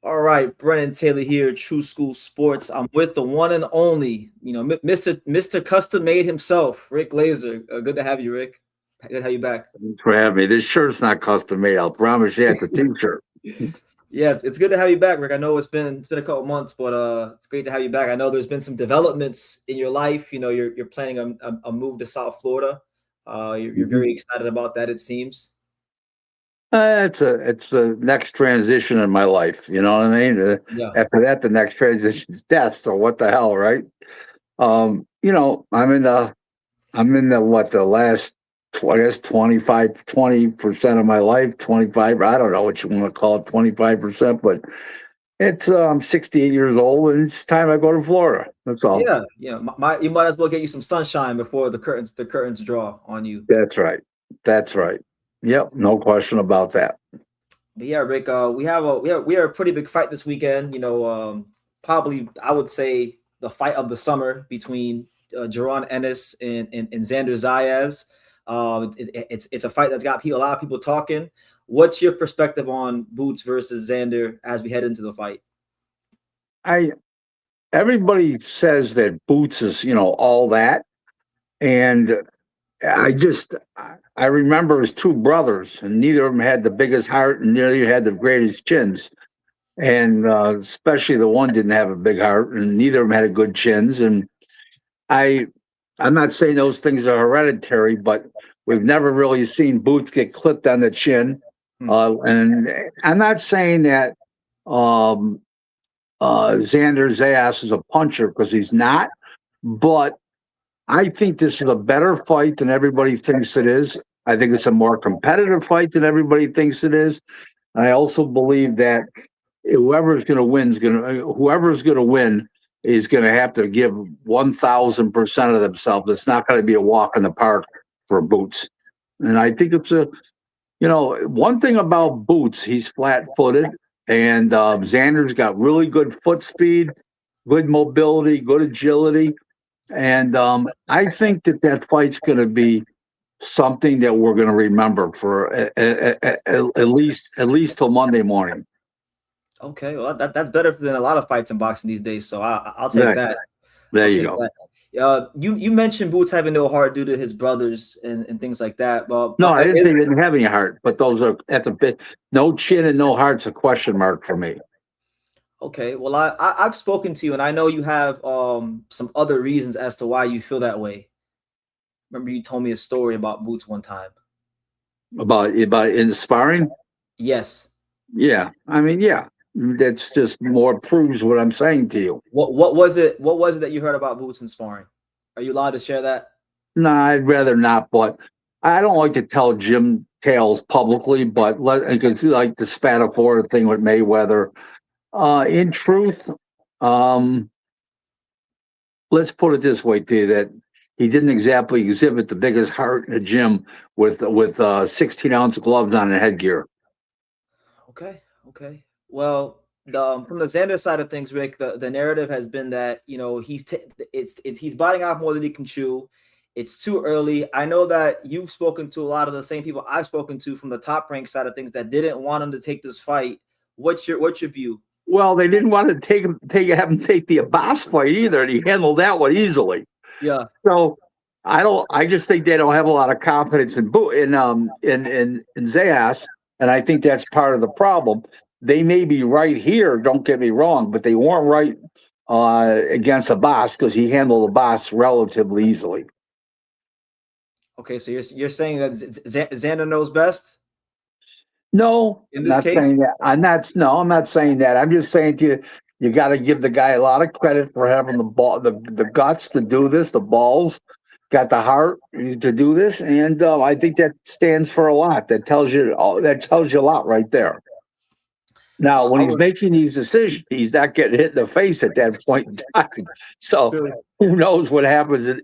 All right, Brennan Taylor here, True School Sports. I'm with the one and only, Mr. Custom Made himself, Rick Glaser. Good to have you, Rick. Good to have you back. Thanks for having me. This shirt's not custom made. I'll promise you it's a t-shirt. Yeah, it's good to have you back, Rick. I know it's been a couple months, but it's great to have you back. I know there's been some developments in your life. You're planning a move to South Florida. You're Mhm. very excited about that. It seems. It's a next transition in my life. You know what I mean? Yeah. After that, the next transition is death. So what the hell, right? I'm in the what the last I guess 20% of my life, 25. I don't know what you want to call it, 25%, but it's I'm 68 years old and it's time I go to Florida. That's all. Yeah, yeah. You might as well get you some sunshine before the curtains draw on you. That's right. That's right. Yep, no question about that. But yeah, Rick, we have a pretty big fight this weekend. Probably I would say the fight of the summer between Ennis and Xander Zayas. It's a fight that's got a lot of people talking. What's your perspective on Boots versus Xander as we head into the fight? I Everybody says that Boots is, all that. And I remember his two brothers, and neither of them had the biggest heart, and neither had the greatest chins. And especially the one didn't have a big heart, and neither of them had good chins. And I, I'm not saying those things are hereditary, but we've never really seen Boots get clipped on the chin. Hmm. And I'm not saying that um, Xander Zayas is a puncher because he's not, but I think this is a better fight than everybody thinks it is. I think it's a more competitive fight than everybody thinks it is. I also believe that whoever's going to win is going to have to give 1,000% of themselves. It's not going to be a walk in the park for Boots. And I think one thing about Boots, he's flat-footed, and Xander's got really good foot speed, good mobility, good agility, and I think that fight's going to be something that we're going to remember for at least till Monday morning. Okay, well that's better than a lot of fights in boxing these days. So I'll take Right. that. There I'll you take go. that. You mentioned Boots having no heart due to his brothers and things like that. Well, No, I didn't say is he didn't have any heart, but those are at the bit. No chin and no heart's a question mark for me. okay. Well, I've spoken to you, and I know you have some other reasons as to why you feel that way. Remember, you told me a story about Boots one time. About inspiring. Yes. Yeah, I mean, yeah, that's just more proves what I'm saying to you. What was it? What was it that you heard about Boots and sparring? Are you allowed to share that? No, I'd rather not, but I don't like to tell Jim tales publicly, but I can see like the Spatafora thing with Mayweather. In truth, um, let's put it this way to you that he didn't exactly exhibit the biggest heart in the gym with 16-ounce gloves on and headgear. Okay. Okay. Well, from the Xander side of things, Rick, the narrative has been that he's biting off more than he can chew. It's too early. I know that you've spoken to a lot of the same people I've spoken to from the top rank side of things that didn't want him to take this fight. What's your view? Well, they didn't want to have him take the Abbas fight either, and he handled that one easily. Yeah. So I don't. I just think they don't have a lot of confidence in Zayas, and I think that's part of the problem. They may be right here. Don't get me wrong, but they weren't right against Abbas because he handled Abbas relatively easily. Okay. So you're saying that Xander knows best No, in I'm this not case? saying that. I'm not. No, I'm not saying that. I'm just saying to you, you got to give the guy a lot of credit for having the guts to do this, the balls, got the heart to do this, and I think that stands for a lot. That tells you a lot right there. Now, Well, when I he's was making these decisions, he's not getting hit in the face at that point in time. So true. who knows what happens in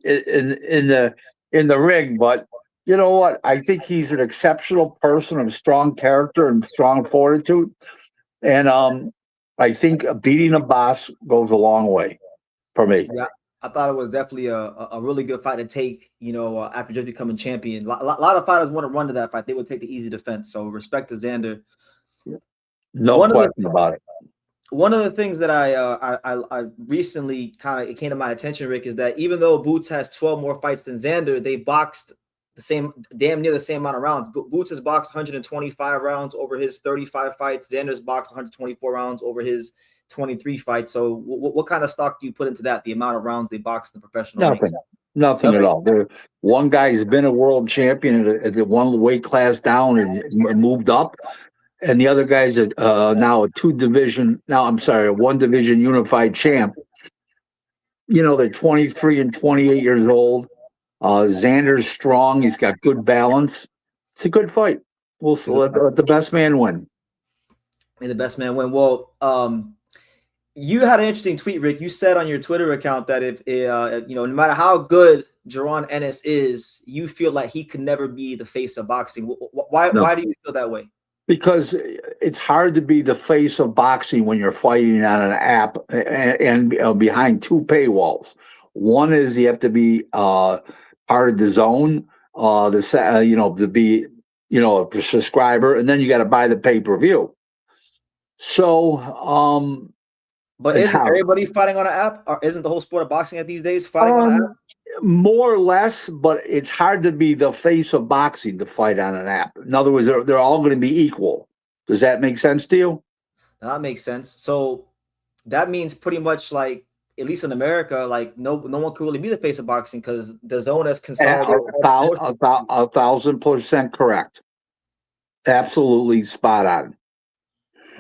the ring? But you know what? I think he's an exceptional person of strong character and strong fortitude, and I think beating a boss goes a long way for me. Yeah, I thought it was definitely a really good fight to take. After just becoming champion, lot of fighters want to run to that fight. They would take the easy defense. So respect to Xander. No One of the question about it. one of the things that I recently kind of it came to my attention, Rick, is that even though Boots has 12 more fights than Xander, they boxed damn near the same amount of rounds. Boots has boxed 125 rounds over his 35 fights. Xander's boxed 124 rounds over his 23 fights. So what kind of stock do you put into that? The amount of rounds they boxed in the professional ranks? Nothing at all. One guy's been a world champion at the one weight class down and moved up, and the other guy's now a one division unified champ. They're 23 and 28 years old. Xander's strong. He's got good balance. It's a good fight. We'll let the best man win. And the best man win. Well, you had an interesting tweet, Rick. You said on your Twitter account that if no matter how good Zayas-Ennis is, you feel like he could never be the face of boxing. Why do you feel that way? Because it's hard to be the face of boxing when you're fighting on an app and behind two paywalls. One is you have to be part of the zone, to be a subscriber, and then you got to buy the pay-per-view. So, but isn't everybody fighting on an app? Or isn't the whole sport of boxing these days fighting on an app? More or less, but it's hard to be the face of boxing to fight on an app. In other words, they're all going to be equal. Does that make sense to you? That makes sense. So that means pretty much like, at least in America, like no one can really be the face of boxing because the zone has consolidated. 1,000% correct. Absolutely spot on.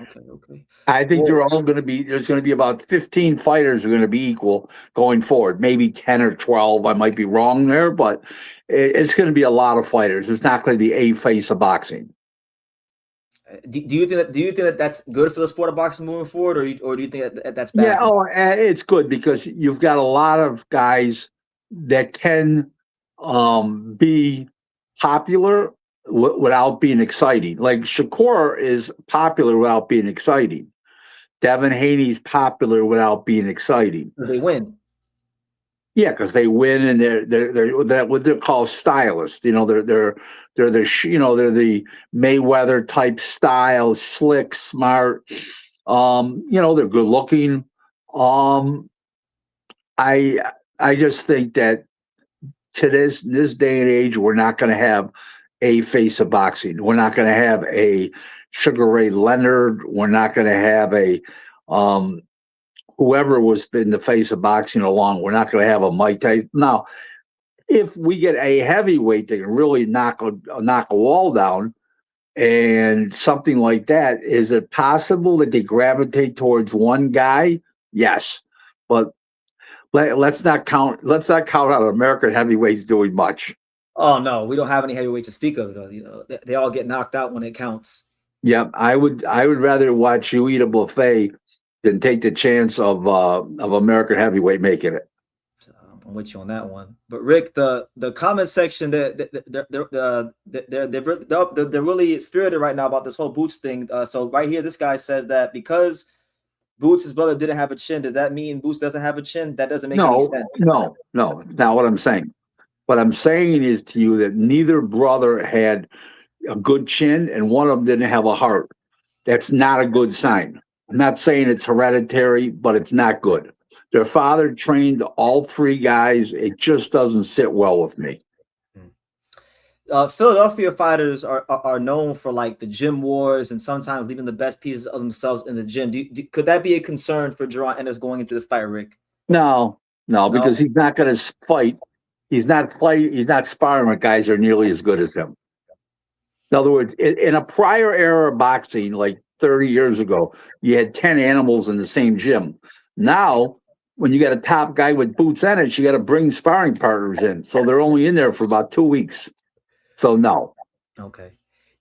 Okay. I think there's going to be about 15 fighters are going to be equal going forward. Maybe 10 or 12. I might be wrong there, but it's going to be a lot of fighters. There's not going to be a face of boxing. Do you think that that's good for the sport of boxing moving forward, or do you think that that's bad? Yeah, it's good because you've got a lot of guys that can be popular without being exciting. Like Shakur is popular without being exciting. Devin Haney's popular without being exciting. They win. Yeah, because they win, and they're what they're called stylists. They're the Mayweather type style, slick, smart. They're good looking. I just think that to this day and age, we're not going to have a face of boxing. We're not going to have a Sugar Ray Leonard. We're not going to have a whoever was in the face of boxing along. We're not going to have a Mike Tyson. Now, if we get a heavyweight that can really knock a wall down and something like that, is it possible that they gravitate towards one guy? Yes, but let's not count on American heavyweights doing much. Oh no, we don't have any heavyweights to speak of though. They all get knocked out when it counts. Yeah, I would rather watch you eat a buffet than take the chance of American heavyweight making it. I'm with you on that one. But Rick, the comment section, they're really spirited right now about this whole Boots thing. So right here, this guy says that because Boots' brother didn't have a chin, does that mean Boots doesn't have a chin? That doesn't make any sense. No. Not what I'm saying. What I'm saying is to you that neither brother had a good chin and one of them didn't have a heart. That's not a good sign. I'm not saying it's hereditary, but it's not good. Their father trained all three guys. It just doesn't sit well with me. Philadelphia fighters are known for like the gym wars and sometimes leaving the best pieces of themselves in the gym. Could that be a concern for Zayas-Ennis going into this fight, Rick? No, because he's not going to fight. He's not sparring with guys that are nearly as good as him. In other words, in a prior era of boxing, like 30 years ago, you had 10 animals in the same gym. Now, when you got a top guy with Zayas-Ennis, you got to bring sparring partners in. So they're only in there for about 2 weeks. So no. Okay.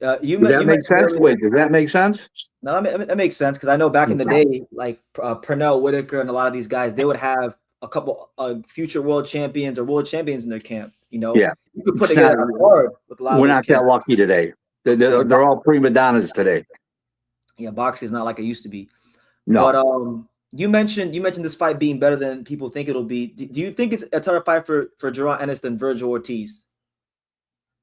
Does that make sense? Wait, does that make sense? No, that makes sense because I know back in the day, like Pernell Whitaker and a lot of these guys, they would have a couple future world champions or world champions in their camp. Yeah. You could put together a card with a lot. We're not that lucky today. They're all prima donnas today. Yeah, boxing is not like it used to be. No. But you mentioned this fight being better than people think it'll be. Do you think it's a tougher fight for Zayas-Ennis than Virgil Ortiz?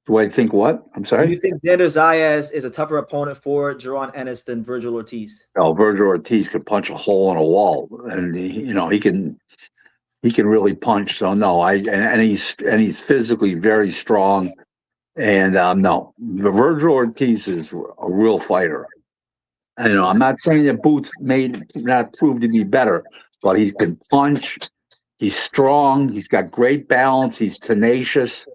Do I think what? I'm Do you sorry. think Xander Zayas is a tougher opponent for Inoue-Ennis than Virgil Ortiz? Oh, Virgil Ortiz could punch a hole in a wall, and he can really punch. So no, and he's physically very strong. And no, Virgil Ortiz is a real fighter. I'm not saying that Boots may not prove to be better, but he can punch. He's strong. He's got great balance. He's tenacious.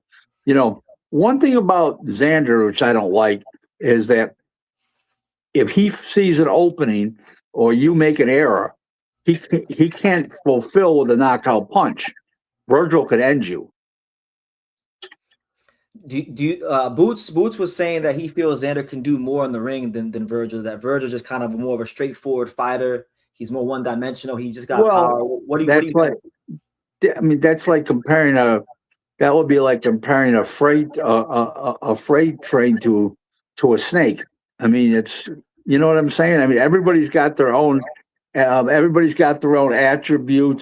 One thing about Xander, which I don't like, is that if he sees an opening or you make an error, he can't fulfill with a knockout punch. Virgil could end you. Boots was saying that he feels Xander can do more in the ring than Virgil. That Virgil just kind of more of a straightforward fighter. He's more one dimensional. He just got power. Well, What do you that's like that's like comparing a that would be like comparing a freight train to a snake. I mean, it's you know what I'm saying. I mean, everybody's got their own attributes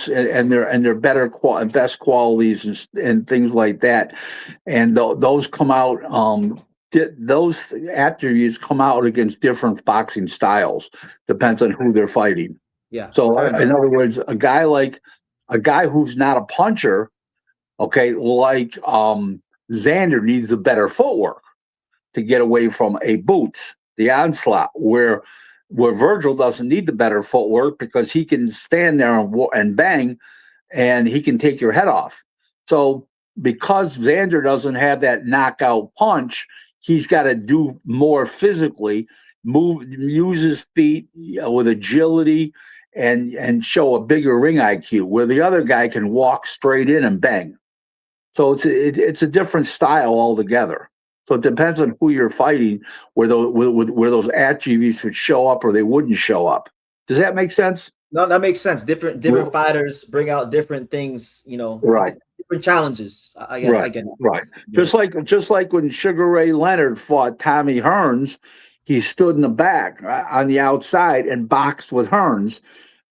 and their best qualities and things like that, and those come out. Those attributes come out against different boxing styles. Depends on who they're fighting. Yeah. So, in other words, a guy who's not a puncher, okay, like Xander needs a better footwork to get away from a Boots, the onslaught, where Virgil doesn't need the better footwork because he can stand there and bang, and he can take your head off. So because Xander doesn't have that knockout punch, he's got to do more physically, use his feet with agility, and show a bigger ring IQ, where the other guy can walk straight in and bang. So it's a different style altogether. So it depends on who you're fighting, where those attributes would show up or they wouldn't show up. Does that make sense? No, that makes sense. Different fighters bring out different things. Right. Different challenges. I get it. Right. Just like when Sugar Ray Leonard fought Tommy Hearns, he stood in the back on the outside and boxed with Hearns.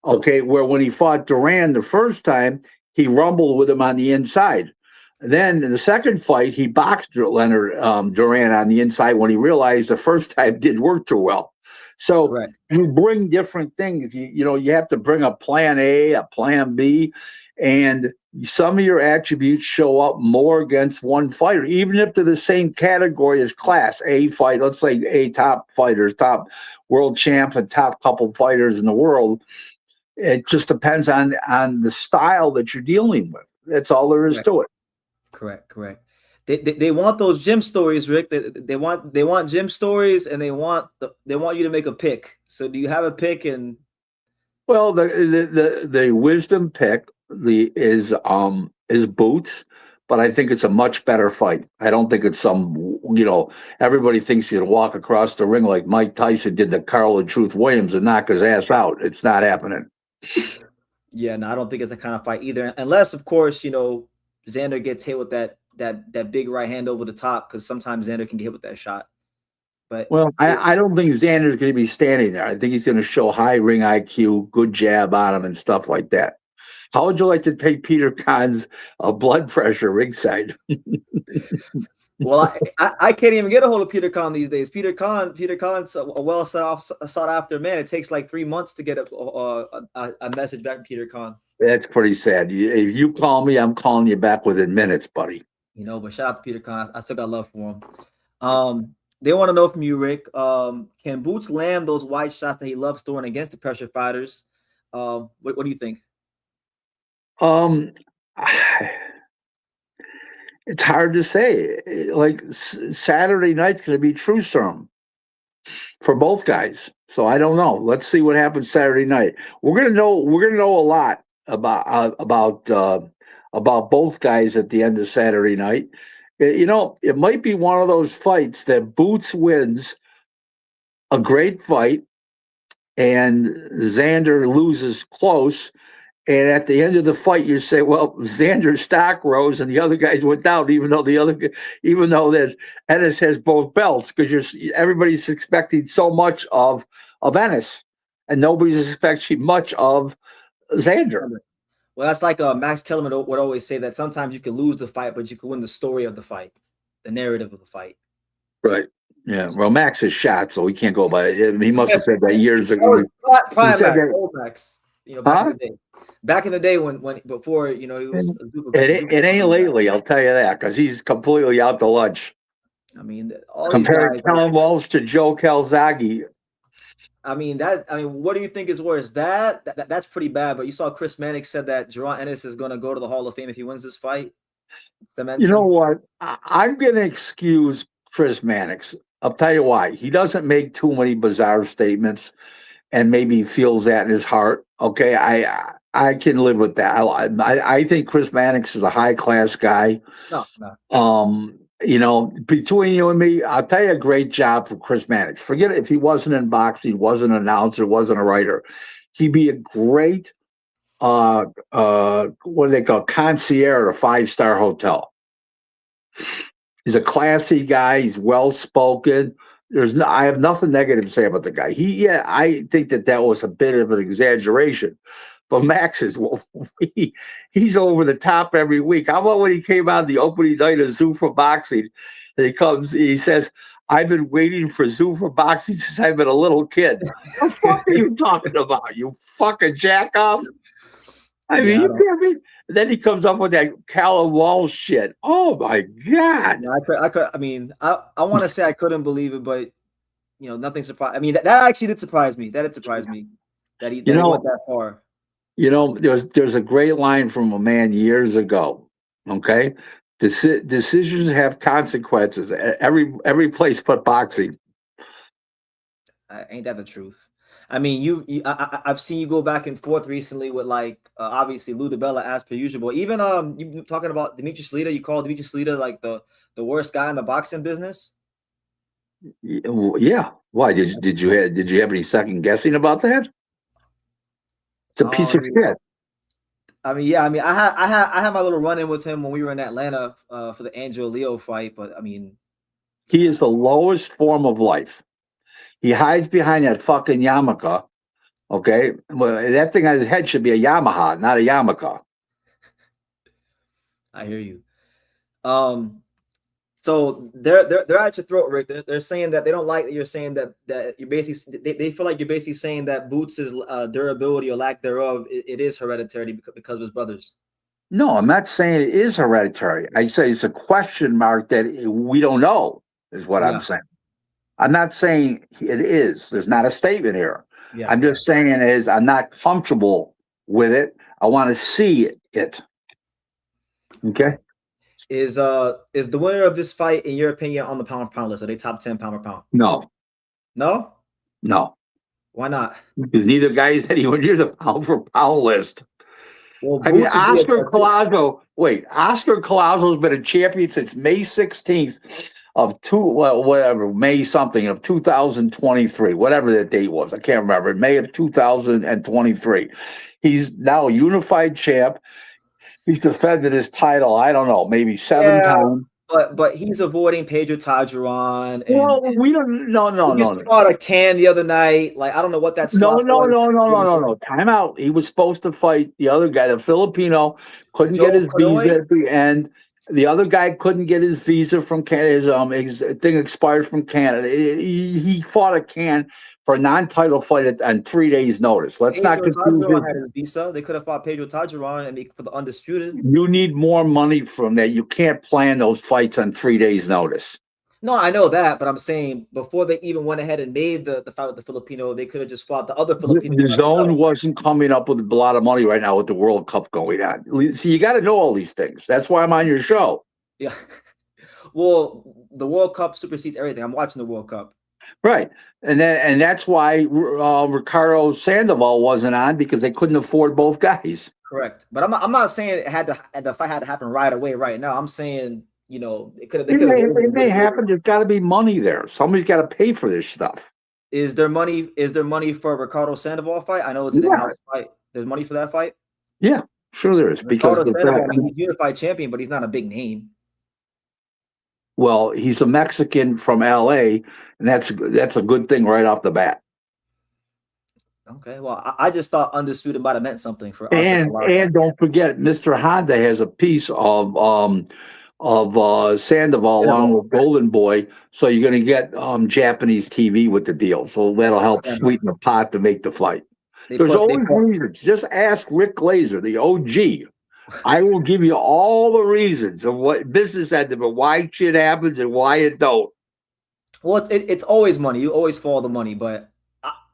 Okay, where when he fought Duran the first time, he rumbled with him on the inside. Then in the second fight, he boxed Leonard Duran on the inside when he realized the first time didn't work too well. So you bring different things. You have to bring a plan A, a plan B, and some of your attributes show up more against one fighter, even if they're the same category as class A fight. Let's say A top fighters, top world champs, and top couple fighters in the world. It just depends on the style that you're dealing with. That's all there is to it. Correct. They want those gym stories, Rick. They want gym stories, and they want you to make a pick. So do you have a pick? And well, the wisdom pick is Boots, but I think it's a much better fight. I don't think it's everybody thinks you walk across the ring like Mike Tyson did to Carl and Truth Williams and knock his ass out. It's not happening. Yeah, no, I don't think it's the kind of fight either. Unless, of course, Xander gets hit with that big right hand over the top, because sometimes Xander can get hit with that shot. But I don't think Xander's going to be standing there. I think he's going to show high ring IQ, good jab on him, and stuff like that. How would you like to take Peter Khan's blood pressure ringside? Well, I can't even get a hold of Peter Khan these days. Peter Khan's a well sought after man. It takes like 3 months to get a message back from Peter Khan. That's pretty sad. If you call me, I'm calling you back within minutes, buddy. But shout out to Peter Khan. I still got love for him. They want to know from you, Rick, can Boots land those wide shots that he loves throwing against the pressure fighters? What do you think? It's hard to say. Like Saturday night's going to be true serum for both guys. So I don't know. Let's see what happens Saturday night. We're gonna know a lot about both guys at the end of Saturday night. It might be one of those fights that Boots wins a great fight and Xander loses close. And at the end of the fight, you say, "Well, Xander's stock rose, and the other guys went down." Even though that Ennis has both belts, because everybody's expecting so much of Ennis, and nobody's expecting much of Xander. Well, that's like Max Kellerman would always say, that sometimes you can lose the fight, but you can win the story of the fight. the narrative of the fight. Right. Yeah. Well, Max is shot, so he can't go by it. He must have said that years That ago. was He prime said Max, that, old Max. Back in huh? the day. Back in the day when before he was And a super, it ain't lately, I'll tell you that, because he's completely out to lunch. I mean, all these Comparing guys. Kellen Walsh to Joe Calzaghe. What do you think is worse? That's pretty bad. But you saw Chris Mannix said that Zayas-Ennis is going to go to the Hall of Fame if he wins this fight. You Cements know him. what? I'm going to excuse Chris Mannix. I'll tell you why. He doesn't make too many bizarre statements, and maybe he feels that in his heart. Okay, I can live with that. I think Chris Mannix is a high class guy. No, no. Between you and me, I'll tell you a great job for Chris Mannix. Forget it if he wasn't in boxing, wasn't an announcer, wasn't a writer. He'd be a great what do they call concierge at a 5-star hotel. He's a classy guy. He's well spoken. I have nothing negative to say about the guy. I think that was a bit of an exaggeration, but Max is he's over the top every week. How about when he came out the opening night of Zoo for Boxing? And he says, "I've been waiting for Zoo for Boxing since I've been a little kid." What the fuck are you talking about? You fucking jack off. I mean, you can't be. Then he comes up with that Callum Walsh shit. Oh my god! I want to say I couldn't believe it, but nothing surprised. I mean, that actually did surprise me. That did surprise me that he went that far. There's a great line from a man years ago. Okay, decisions have consequences. Every place but boxing. Ain't that the truth? I mean, I've seen you go back and forth recently with obviously Lou DiBella as per usual. Even you talking about Dimitri Slita. You call Dimitri Slita like the worst guy in the boxing business. Yeah. Why did you have any second guessing about that? It's a piece of shit. I had my little run in with him when we were in Atlanta for the Angelo Leo fight, but I mean, he is the lowest form of life. He hides behind that fucking yarmulke. Okay, well, that thing on his head should be a Yamaha, not a yarmulke. I hear you. So they're at your throat, Rick. They're saying that they don't like that you're saying that you're basically they feel like you're basically saying that Boots' durability or lack thereof it is hereditary because of his brothers. No, I'm not saying it is hereditary. I say it's a question mark that we don't know, is what I'm saying. I'm not saying it is. There's not a statement here. Yeah, I'm just saying I'm not comfortable with it. I want to see it. Okay. Is the winner of this fight, in your opinion, on the pound for pound list? Are they top 10 pound for pound? No. No? No. Why not? Because neither guy is anywhere near the pound for pound list. Well, I mean, Oscar Collazo's been a champion since May 16th of May something of 2023, whatever that date was. I can't remember. May of 2023. He's now a unified champ. He's defended his title, I don't know, maybe 7 times. But he's avoiding Pedro Tajuran. Well, we don't. No. He just fought a can the other night. Like, I don't know what that's. No. Time out. He was supposed to fight the other guy, the Filipino, couldn't get his visa at the end. The other guy couldn't get his visa from Canada. His thing expired from Canada. He fought a can for a non-title fight on 3 days' notice. Let's not confuse it. Had his visa. They could have fought Pedro Tajuran and for the undisputed. You need more money from that. You can't plan those fights on 3 days' notice. No, I know that, but I'm saying before they even went ahead and made the fight with the Filipino, they could have just fought the other Filipino. The zone wasn't coming up with a lot of money right now with the World Cup going on. See, you got to know all these things. That's why I'm on your show. Yeah. Well, the World Cup supersedes everything. I'm watching the World Cup. Right. And that's why Ricardo Sandoval wasn't on, because they couldn't afford both guys. Correct. But I'm not saying the fight had to happen right away right now. I'm saying, it could have. It may happen. There's got to be money there. Somebody's got to pay for this stuff. Is there money for a Ricardo Sandoval fight? I know it's an in-house fight. There's money for that fight? Yeah, sure there is. Because he's unified champion, but he's not a big name. Well, he's a Mexican from LA, and that's a good thing right off the bat. Okay, well, I just thought undisputed might have meant something for us. And don't forget, Mr. Honda has a piece of Sandoval along with Golden Boy. So you're going to get Japanese TV with the deal. So that'll help sweeten the pot to make the fight. There's always reasons. Just ask Rick Glaser, the OG. I will give you all the reasons of what business ended, but why shit happens and why it don't. Well, it's always money. You always follow the money, but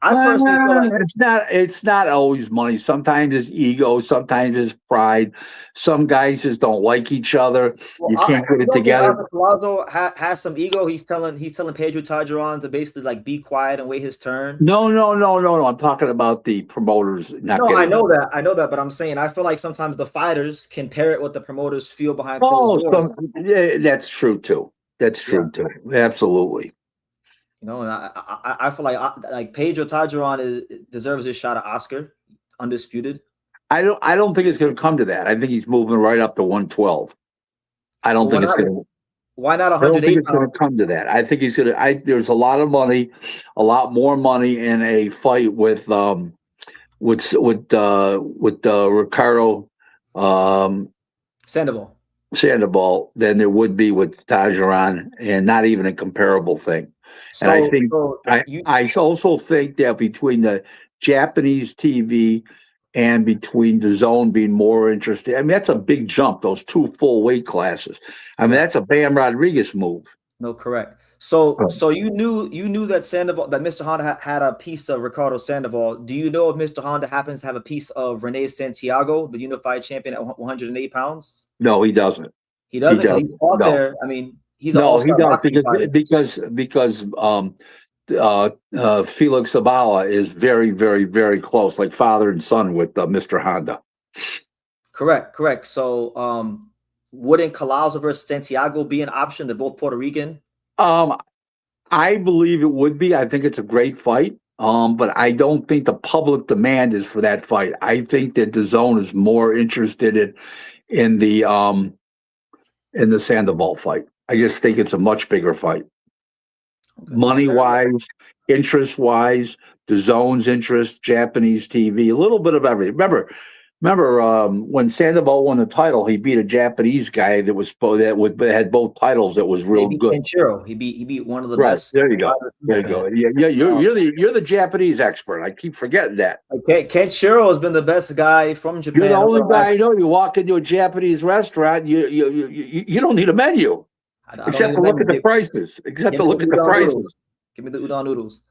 I personally feel like it's not always money. Sometimes it's ego. Sometimes it's pride. Some guys just don't like each other. You can't put it together. Palazzo has some ego. He's telling Pedro Tajaran to basically like be quiet and wait his turn. No. I'm talking about the promoters. I know that, but I'm saying I feel like sometimes the fighters can parrot what the promoters feel behind closed doors. That's true too. Too. Absolutely. You know, and I feel like Pedro Tajaran deserves his shot at Oscar, undisputed. I don't think it's going to come to that. I think he's moving right up to 112. I don't think it's going to. Why not 108? I don't think it's going to come to that. I think he's going to. There's a lot of money, a lot more money in a fight with Ricardo Sandoval than there would be with Tajaran, and not even a comparable thing. And I also think that between the Japanese TV and between the zone being more interested, I mean, that's a big jump, those two full weight classes. I mean, that's a Bam Rodriguez move. No, correct. So you knew that Mr. Honda had a piece of Ricardo Sandoval. Do you know if Mr. Honda happens to have a piece of Rene Santiago, the unified champion at 108 pounds? No, he doesn't. He doesn't. He's out there. I mean, he's an all-star because Felix Zavala is very, very, very close, like father and son with Mr. Honda. Correct. So, wouldn't Collazo versus Santiago be an option? They're both Puerto Rican. I believe it would be. I think it's a great fight. But I don't think the public demand is for that fight. I think that the zone is more interested in the Sandoval fight. I just think it's a much bigger fight. Okay. Money-wise, interest-wise, the zone's interest, Japanese TV, a little bit of everything. Remember when Sandoval won the title, he beat a Japanese guy that had both titles. That was real good. Kenshiro. He beat one of the best. There you go. Yeah. You're the Japanese expert. I keep forgetting that. Okay, Kenshiro has been the best guy from Japan. You're the only guy I know. You walk into a Japanese restaurant, you don't need a menu. Except to look at the prices. Give me the udon noodles.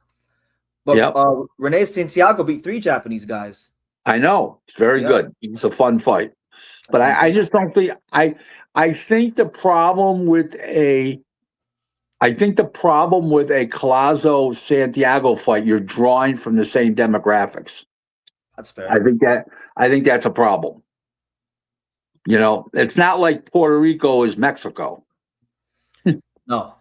But Rene Santiago beat 3 Japanese guys. I know. It's very good. It's a fun fight. But I just don't think I think the problem with a Collazo Santiago fight, you're drawing from the same demographics. That's fair. I think that's a problem. You know, it's not like Puerto Rico is Mexico. No.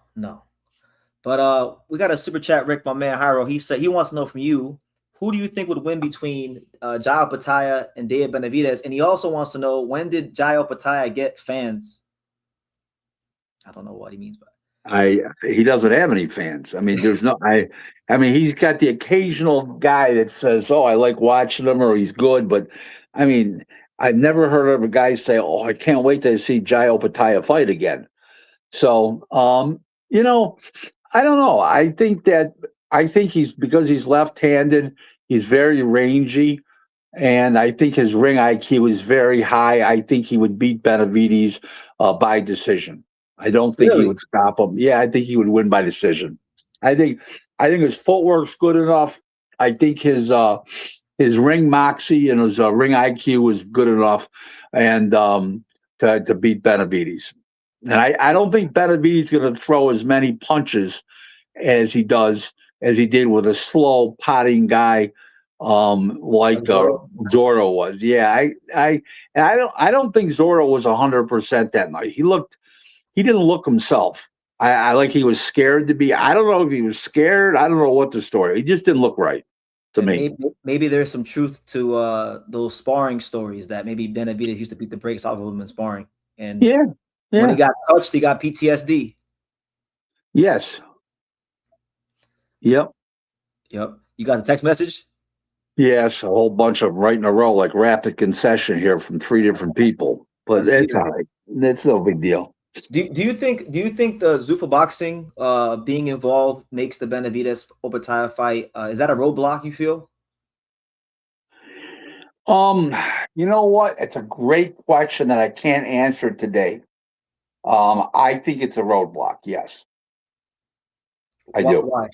But we got a super chat, Rick, my man Hyro. He said he wants to know from you, who do you think would win between Jael Pataya and Dave Benavidez? And he also wants to know, when did Jael Pataya get fans? I don't know what he means by that. He doesn't have any fans. I mean, there's no I mean, he's got the occasional guy that says, "Oh, I like watching him," or "He's good," but I mean, I've never heard of a guy say, "Oh, I can't wait to see Jael Pataya fight again." So, you know, I don't know. I think because he's left-handed, he's very rangy, and I think his ring IQ is very high. I think he would beat Benavidez by decision. I don't think he would stop him. Yeah, I think he would win by decision. I think his footwork's good enough. I think his ring moxie and his ring IQ is good enough, and to beat Benavidez. And I don't think Benavidez is going to throw as many punches as he did with a slow potting guy like Zorro was. Yeah, I don't think Zorro was 100% that night. He didn't look himself. I like he was scared to be. I don't know if he was scared. I don't know what the story. He just didn't look right to me. Maybe there's some truth to those sparring stories that maybe Benavidez used to beat the brakes off of him in sparring. And when he got touched, he got PTSD. Yes. Yep. You got the text message? Yes, a whole bunch of them right in a row, like rapid concession here from 3 different people. But it's all right. It's no big deal. Do you think the Zuffa boxing being involved makes the Benavidez Opetaia fight? Is that a roadblock you feel? Um, you know what? It's a great question that I can't answer today. I think it's a roadblock. Yes, I Why? do. Why?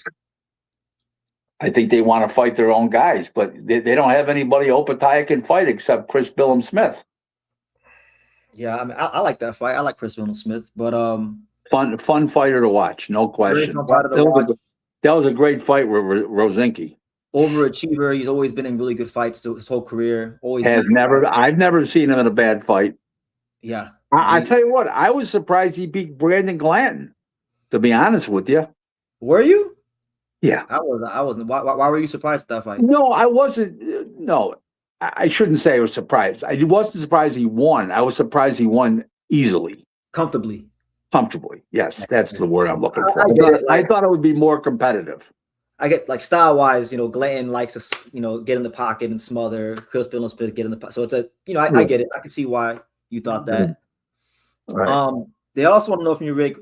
I think they want to fight their own guys, but they don't have anybody Opetaia can fight except Chris Billum Smith. Yeah, I mean, I like that fight. I like Chris Smith, but Fun fighter to watch, no very question. fun fighter to watch. That was a great fight with Rosinski. Overachiever. He's always been in really good fights his whole career. Always beat. I've never seen him in a bad fight. Yeah. I tell you what, I was surprised he beat Brandon Glanton. To be honest with you, Were you? yeah. I wasn't. Why were you surprised at that fight? No, I wasn't. No, I shouldn't say I was surprised. I wasn't surprised he won. I was surprised he won easily, Comfortably. comfortably. Yes, that's the word I'm looking for. I get it. I thought it would be more competitive. I get like style wise, Glenn likes to, get in the pocket and smother. Chris Smith get in the pocket. So it's I get it. I can see why you thought that. Right. They also want to know from you, Rick,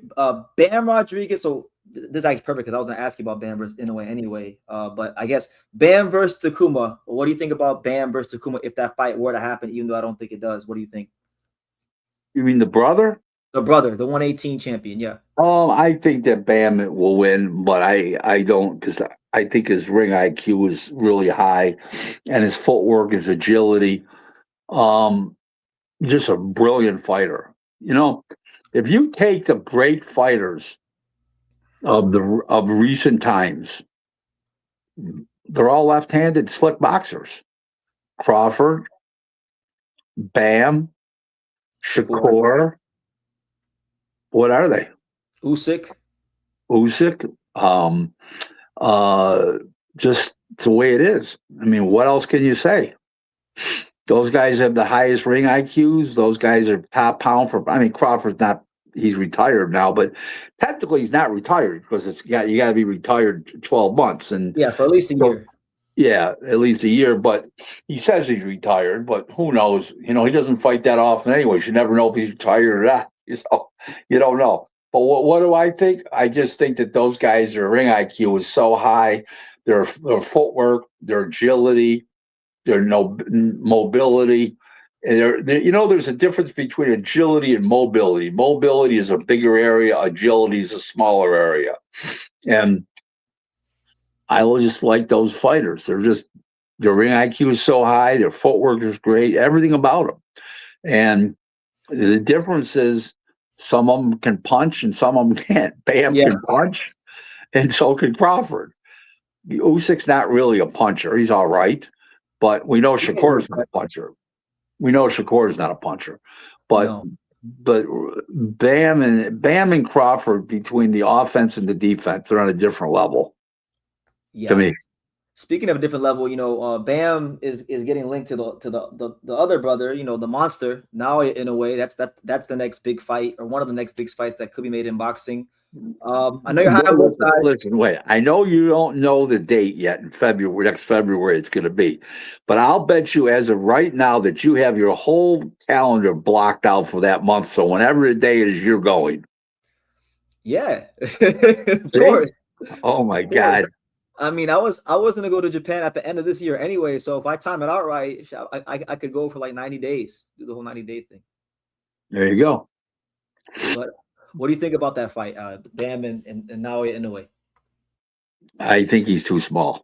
Bam Rodriguez. So this is actually perfect because I was going to ask you about Bam versus Inoue anyway. But I guess Bam versus Takuma. What do you think about Bam versus Takuma if that fight were to happen? Even though I don't think it does. What do you think? You mean the brother? The brother, the 118 champion. Yeah. I think that Bam will win, but I don't, because I think his ring IQ is really high, and his footwork, his agility. Just a brilliant fighter. If you take the great fighters of recent times, they're all left-handed, slick boxers. Crawford, Bam, Shakur. What are they? Usyk. Just the way it is. I mean, what else can you say? Those guys have the highest ring IQs. Those guys are top pound for. I mean, Crawford's not. He's retired now, but technically he's not retired because you got to be retired 12 months and yeah, for at least a year. Yeah, at least a year. But he says he's retired, but who knows? He doesn't fight that often anyway. You never know if he's retired or not. You don't know. But what do I think? I just think that those guys, their ring IQ is so high, their footwork, their agility, their no mobility. And there's a difference between agility and mobility. Mobility is a bigger area. Agility is a smaller area. And I will just like those fighters. Their ring IQ is so high. Their footwork is great. Everything about them. And the difference is some of them can punch and some of them can't. Bam can punch, and so can Crawford. Usyk's not really a puncher. He's all right. But we know Shakur's not a puncher. But No. but Bam and Crawford, between the offense and the defense, they're on a different level. Yeah. To me. Speaking of a different level, Bam is getting linked to the other brother, the monster. Now, in a way, that's the next big fight, or one of the next big fights that could be made in boxing. I know you're high on both sides. Listen, wait. I know you don't know the date yet. In February, next February, it's going to be. But I'll bet you, as of right now, that you have your whole calendar blocked out for that month. So whenever the day is, you're going. Yeah, of course. Oh my God. I mean, I was gonna go to Japan at the end of this year anyway. So if I time it out right, I could go for like 90 days, do the whole 90-day thing. There you go. But what do you think about that fight, Bam and Naoya Inoue? I think he's too small.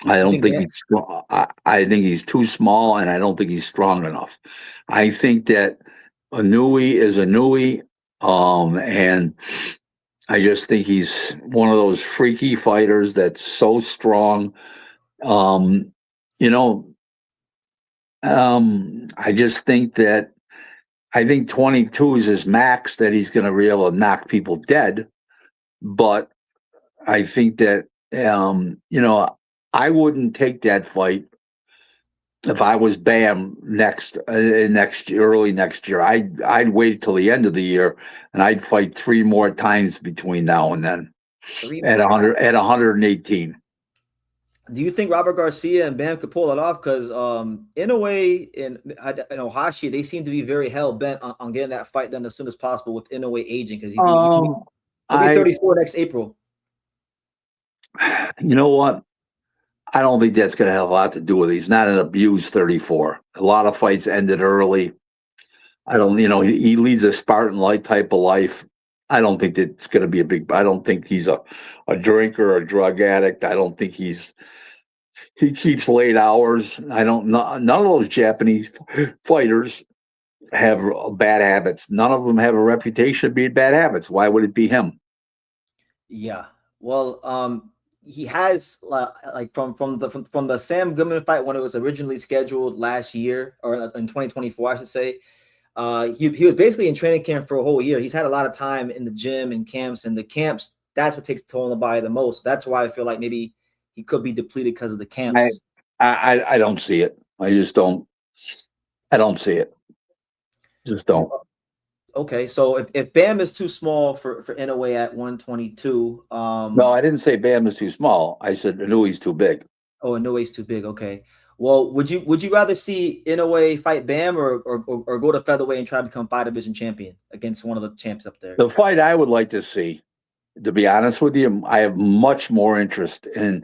I don't think he's strong. I think he's too small, and I don't think he's strong enough. I think that Inoue is Inoue, and I just think he's one of those freaky fighters that's so strong. I just think that 22 is his max, that he's going to be able to knock people dead. But I think that, I wouldn't take that fight if I was Bam early next year. I'd wait till the end of the year, and I'd fight 3 more times between now and then at 118. Do you think Robert Garcia and Bam could pull it off? Because Inoue and Ohashi, they seem to be very hell bent on getting that fight done as soon as possible with Inoue aging because Um, he'll be I, 34 next April. you know what? I don't think that's going to have a lot to do with it. He's not an abused 34. A lot of fights ended early. I don't, he leads a Spartan light type of life. I don't think that's going to be a big. I don't think he's a drinker or a drug addict. I don't think he keeps late hours. I don't. None of those Japanese fighters have bad habits. None of them have a reputation of being bad habits. Why would it be him? Yeah. Well, he has like from the Sam Goodman fight when it was originally scheduled last year or in 2024, I should say. He was basically in training camp for a whole year. He's had a lot of time in the gym and camps, and the camps, that's what takes a toll on the body the most. That's why I feel like maybe he could be depleted because of the I, camps. I don't see it. I just don't. I don't see it. Just don't. Okay, so if Bam is too small for Inoue at 122, No, I didn't say Bam is too small. I said Inouye's too big. oh, Inoue's too big. Okay, well, would you rather see Inoue fight Bam or go to featherweight and try to become five division champion against one of the champs up there? The fight I would like to see, to be honest with you, I have much more interest in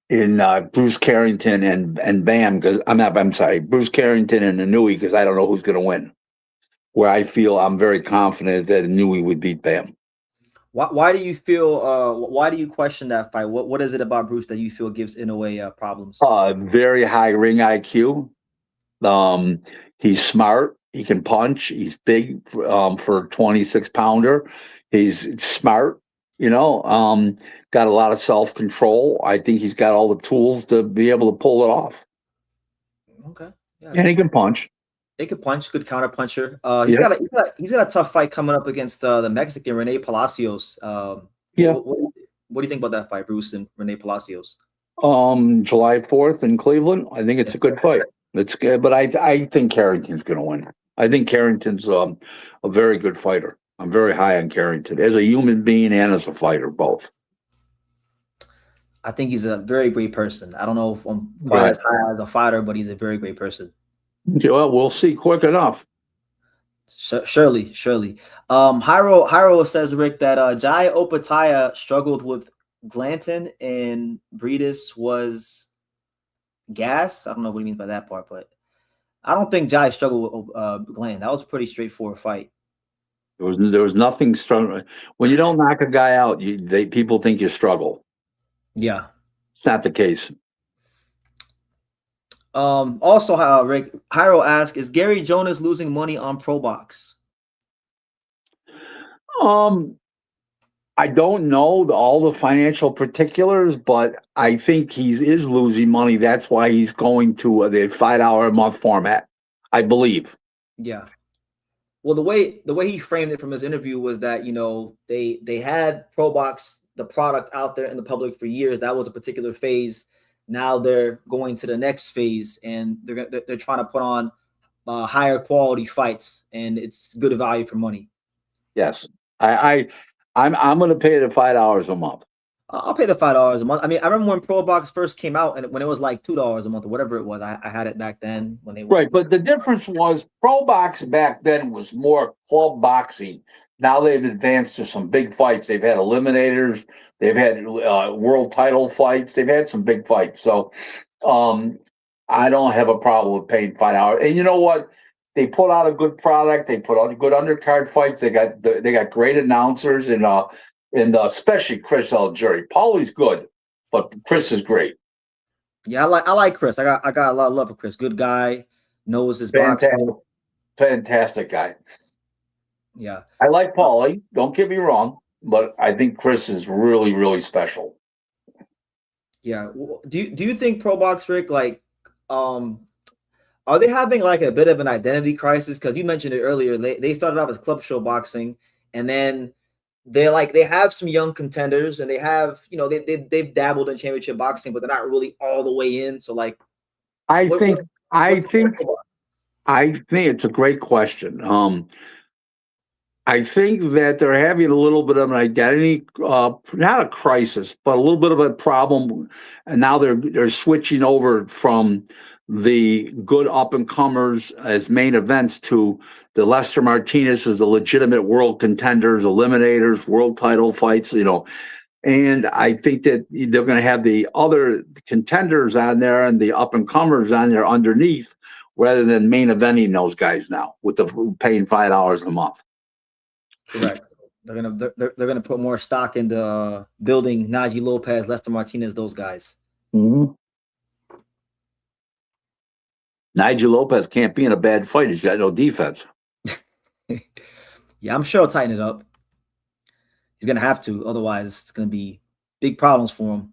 Bruce Carrington and Bam because I'm sorry, Bruce Carrington and Inoue because I don't know who's going to win. Where I feel I'm very confident that Inoue would beat Bam. Why do you feel? Why do you question that fight? What is it about Bruce that you feel gives Inoue problems? Very high ring IQ. Um, he's smart. He can punch. He's big for a 26 pounder. He's smart. Got a lot of self control. I think he's got all the tools to be able to pull it off. Okay, yeah, And he can punch. they could punch, good counter puncher. Yeah, He's got a tough fight coming up against the Mexican Rene Palacios. yeah. What do you think about that fight, Bruce and Rene Palacios? July 4th in Cleveland. I think it's a Yes. good fight. It's good, but I think Carrington's going to win. I think Carrington's a very good fighter. I'm very high on Carrington as a human being and as a fighter, both. I think he's a very great person. I don't know if I'm quite Right. as high as a fighter, but he's a very great person. Okay, well, we'll see quick enough. Surely, surely. Hyro says, Rick, that Jai Opataya struggled with Glanton and Breedis was gas. I don't know what he means by that part, but I don't think Jai struggled with Glenn. That was a pretty straightforward fight. There was nothing strong. When you don't knock a guy out, people think you struggle. Yeah. It's not the case. Also, Rick, Hyro asked, is Gary Jonas losing money on Pro Box? I don't know all the financial particulars, but I think he is losing money. That's why he's going to the $5 a month format, I believe. Yeah. Well, the way he framed it from his interview was that they had Pro Box, the product, out there in the public for years. That was a particular phase. Now they're going to the next phase, and they're trying to put on higher quality fights, and it's good value for money. Yes, I'm going to pay the $5 a month. I'll pay the $5 a month. I mean, I remember when Pro Box first came out, and when it was like $2 a month or whatever it was. I had it back then when they were Right, but the difference was Pro Box back then was more club boxing. Now they've advanced to some big fights. They've had eliminators. They've had world title fights. They've had some big fights. So I don't have a problem with paying $5. And you know what? They put out a good product. They put out good undercard fights. They got great announcers and especially Chris Algieri. Paulie's good, but Chris is great. Yeah, I like Chris. I got a lot of love for Chris. Good guy, knows his boxing. Fantastic guy. Yeah, I like Paulie. Don't get me wrong, but I think Chris is really, really special. yeah. Do you think Pro Box, Rick, are they having like a bit of an identity crisis? Because you mentioned it earlier. They started off as club show boxing, and then they have some young contenders, and they have they've dabbled in championship boxing, but they're not really all the way in. So I what, think what, I think I think it's a great question. I think that they're having a little bit of an identity, not a crisis, but a little bit of a problem. And now they're switching over from the good up and comers as main events to the Lester Martinez as the legitimate world contenders, eliminators, world title fights. And I think that they're going to have the other contenders on there and the up and comers on there underneath, rather than main eventing those guys now with the paying $5 a month. Correct. They're gonna put more stock into building Najee Lopez, Lester Martinez, those guys. Mm-hmm. Nigel Lopez can't be in a bad fight. He's got no defense. Yeah, I'm sure he'll tighten it up. He's gonna have to, otherwise it's gonna be big problems for him.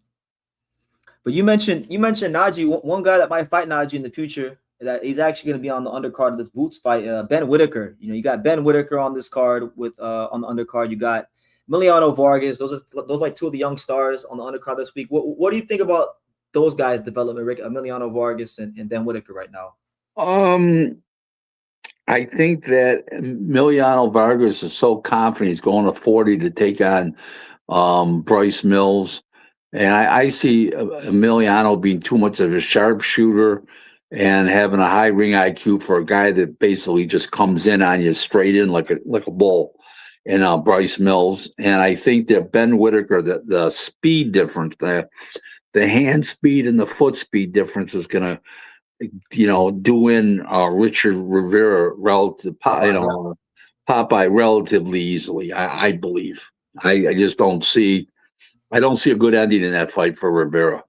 But you mentioned Najee. One guy that might fight Najee in the future, that he's actually going to be on the undercard of this Boots fight. Ben Whitaker. You got Ben Whitaker on this card with on the undercard. You got Emiliano Vargas. Those are like two of the young stars on the undercard this week. What do you think about those guys' development, Rick? Emiliano Vargas and Ben Whitaker right now. I think that Emiliano Vargas is so confident he's going to 40 to take on Bryce Mills. And I see Emiliano being too much of a sharpshooter and having a high ring IQ for a guy that basically just comes in on you straight in like a bull in Bryce Mills. And I think that Ben Whitaker, the speed difference, the hand speed and the foot speed difference is going to, do in Richard Rivera relative, Popeye relatively easily. I believe. I just don't see. I don't see a good ending in that fight for Rivera.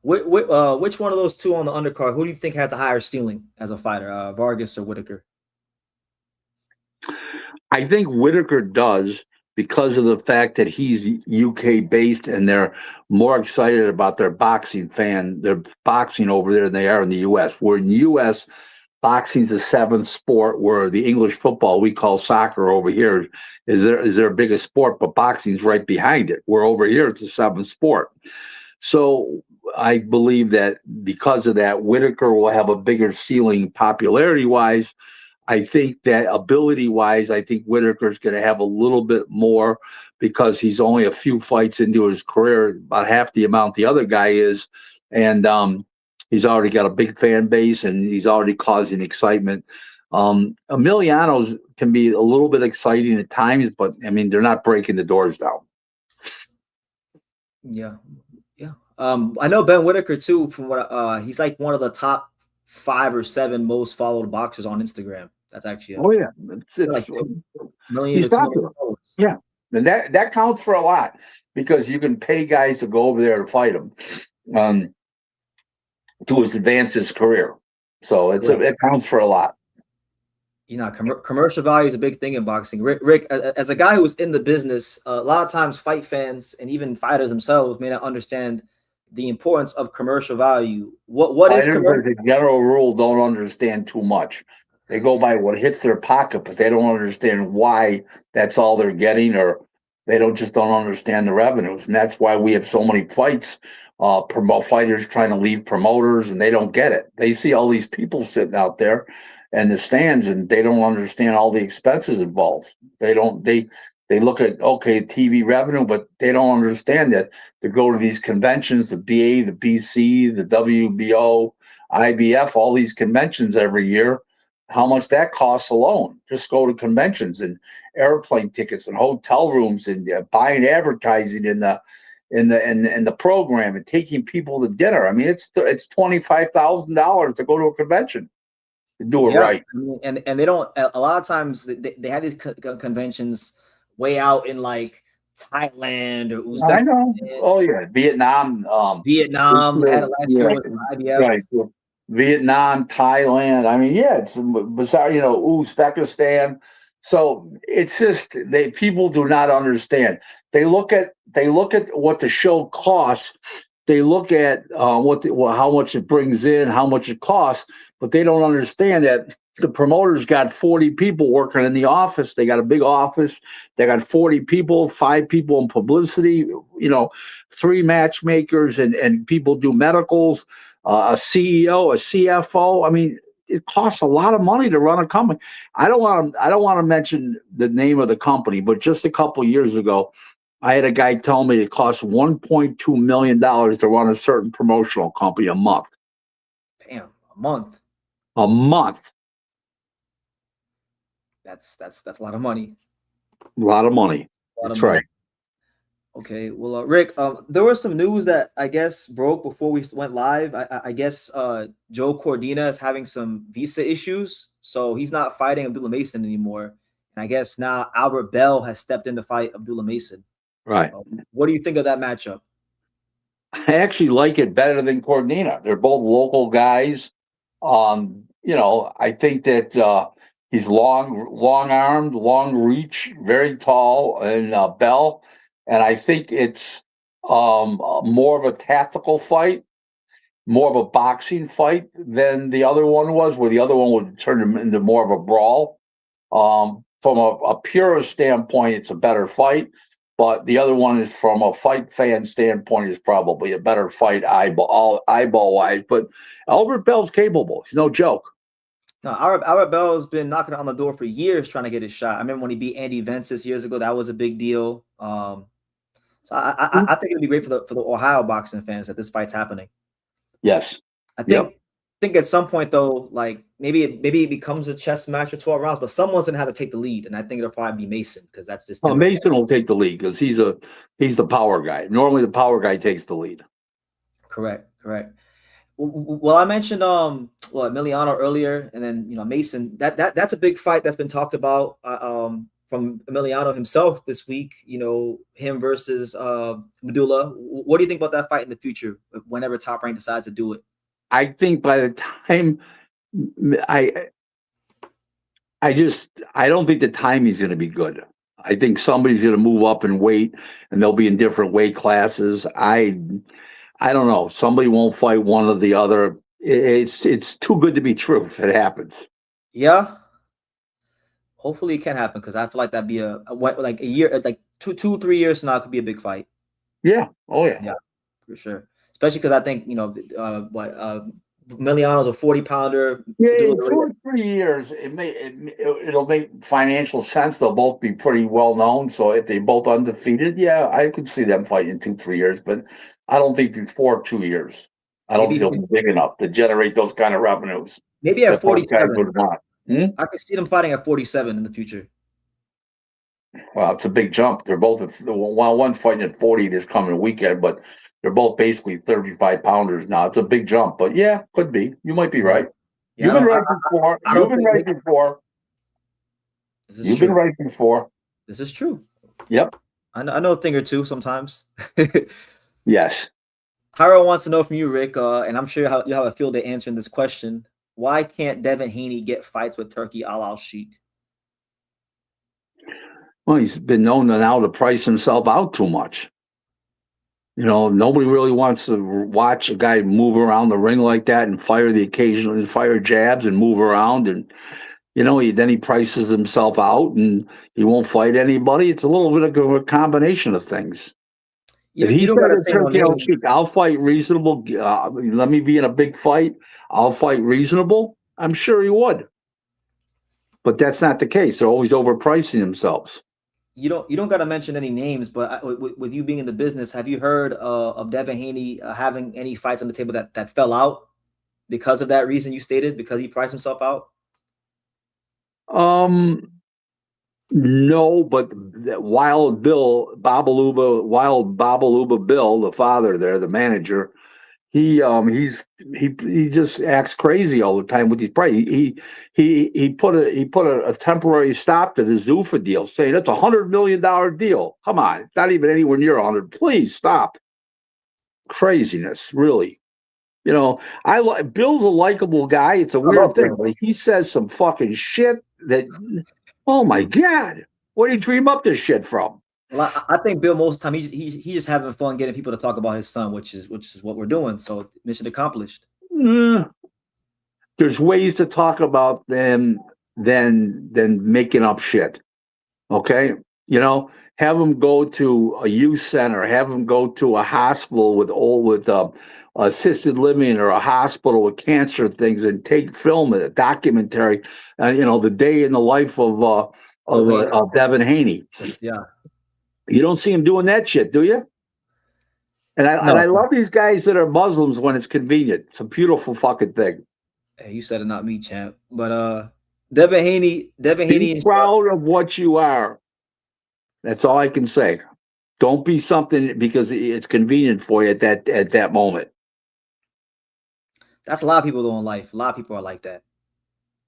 Which one of those two on the undercard, who do you think has a higher ceiling as a fighter, Vargas or Whitaker? I think Whitaker does, because of the fact that he's UK based and they're more excited about their boxing over there than they are in the US. Where in the US, boxing's the seventh sport, where the English football we call soccer over here is their biggest sport, but boxing's right behind it. Where over here it's a seventh sport. So I believe that because of that, Whitaker will have a bigger ceiling popularity-wise. I think that ability-wise, I think Whitaker's going to have a little bit more because he's only a few fights into his career, about half the amount the other guy is. And he's already got a big fan base, and he's already causing excitement. Emiliano's can be a little bit exciting at times, but, I mean, they're not breaking the doors down. Yeah. I know Ben Whitaker, too, from what he's like one of the top 5 or 7 most followed boxers on Instagram. That's actually it's like 2 million. He's popular. Yeah, and that counts for a lot, because you can pay guys to go over there and fight him to advance his career. So it counts for a lot. Commercial value is a big thing in boxing. Rick, as a guy who was in the business, a lot of times fight fans and even fighters themselves may not understand the importance of commercial value. What is commercial? The general rule, don't understand too much. They go by what hits their pocket, but they don't understand why that's all they're getting, or they don't understand the revenues. And that's why we have so many fights, fighters trying to leave promoters, and they don't get it. They see all these people sitting out there in the stands, and they don't understand all the expenses involved. They look at, TV revenue, but they don't understand that to go to these conventions, the BA, the BC, the WBO, IBF, all these conventions every year, how much that costs alone. Just go to conventions and airplane tickets and hotel rooms and buying advertising in the program and taking people to dinner. I mean, it's $25,000 to go to a convention. Do it right. And they don't. A lot of times they have these conventions way out in like Thailand or Uzbekistan. I know. Oh yeah, Vietnam. Vietnam had a last year with IBF. Right. So Vietnam, Thailand. I mean, yeah, it's bizarre. Uzbekistan. So it's just people do not understand. They look at what the show costs. They look at how much it brings in, how much it costs, but they don't understand that the promoter's got 40 people working in the office. They got a big office. They got 40 people, 5 people in publicity, 3 matchmakers, and people do medicals, a CEO, a CFO. I mean, it costs a lot of money to run a company. I don't want to mention the name of the company, but just a couple of years ago, I had a guy tell me it costs $1.2 million to run a certain promotional company a month. Damn, a month. A month. That's a lot of money. A lot of money. That's right. Okay, well, Rick, there was some news that I guess broke before we went live. I guess Joe Cordina is having some visa issues, so he's not fighting Abdullah Mason anymore. And I guess now Albert Bell has stepped in to fight Abdullah Mason. Right. What do you think of that matchup? I actually like it better than Cordina. They're both local guys. I think that he's long armed, long reach, very tall, and Bell. And I think it's more of a tactical fight, more of a boxing fight than the other one was, where the other one would turn him into more of a brawl. From a purist standpoint, it's a better fight. But the other one is from a fight fan standpoint is probably a better fight eyeball wise. But Albert Bell's capable. He's no joke. No, Albert Bell's been knocking on the door for years trying to get his shot. I remember when he beat Andy Vences years ago. That was a big deal. So I think it'd be great for the Ohio boxing fans that this fight's happening. Yes. I think at some point though, like maybe it becomes a chess match for 12 rounds, but someone's gonna have to take the lead, and I think it'll probably be Mason because that's just. Mason will take the lead because he's the power guy. Normally, the power guy takes the lead. Correct. Well, I mentioned Emiliano earlier, and then Mason. That's a big fight that's been talked about from Emiliano himself this week. Him versus Abdullah. What do you think about that fight in the future? Whenever Top Rank decides to do it. I think by the time I don't think the timing's going to be good. I think somebody's going to move up in weight, and they'll be in different weight classes. I don't know. Somebody won't fight one or the other. It's too good to be true if it happens. Yeah. Hopefully it can happen because I feel like that'd be a year, like 2-3 years from now, it could be a big fight. Yeah. Oh yeah. Yeah, for sure. Especially because I think Emiliano's a 40-pounder. Yeah, in 2 or 3 years, it'll make financial sense. They'll both be pretty well known. So if they both undefeated, yeah, I could see them fighting in 2-3 years. But I don't think before 2 years. I don't think they'll be big enough to generate those kind of revenues. Maybe at 47. I could see them fighting at 47 in the future. Well, it's a big jump. They're both one fighting at 40 this coming weekend, but they're both basically 35 pounders now. It's a big jump, but yeah, could be. You might be right. You've been right before. You've been right before. You've been right before. This is true. Yep. I know a thing or two sometimes. Yes. Hiro wants to know from you, Rick, and I'm sure you have a field day answering this question. Why can't Devin Haney get fights with Turki Al-Sheikh? Well, he's been known now to price himself out too much. Nobody really wants to watch a guy move around the ring like that and fire jabs and move around. And, then he prices himself out and he won't fight anybody. It's a little bit of a combination of things. If he said, I'll fight reasonable, let me be in a big fight, I'll fight reasonable, I'm sure he would. But that's not the case. They're always overpricing themselves. You don't got to mention any names, but with you being in the business, have you heard of Devin Haney having any fights on the table that fell out because of that reason you stated, because he priced himself out? No, but Wild Babaluba Bill, the father there, the manager, he just acts crazy all the time with these prices. He put a temporary stop to the Zuffa deal, saying that's $100 million deal. Come on, it's not even anywhere near 100. Please stop. Craziness, really. Bill's a likable guy. It's a weird thing, but he says some fucking shit that, oh my God, where did he dream up this shit from? Well, I think Bill most of the time he's just having fun getting people to talk about his son, which is what we're doing. So mission accomplished. There's ways to talk about them than making up shit. Okay, You know, have them go to a youth center, have them go to a hospital with assisted living or a hospital with cancer things, and take film a documentary. The day in the life of Devin Haney. Yeah. You don't see him doing that shit, do you? And I No. love these guys that are Muslims when it's convenient. It's a beautiful fucking thing. Hey, you said it, not me, champ. But Devin Haney, Be and proud of what you are. That's all I can say. Don't be something because it's convenient for you at that moment. that's a lot of people though in life. A lot of people are like that.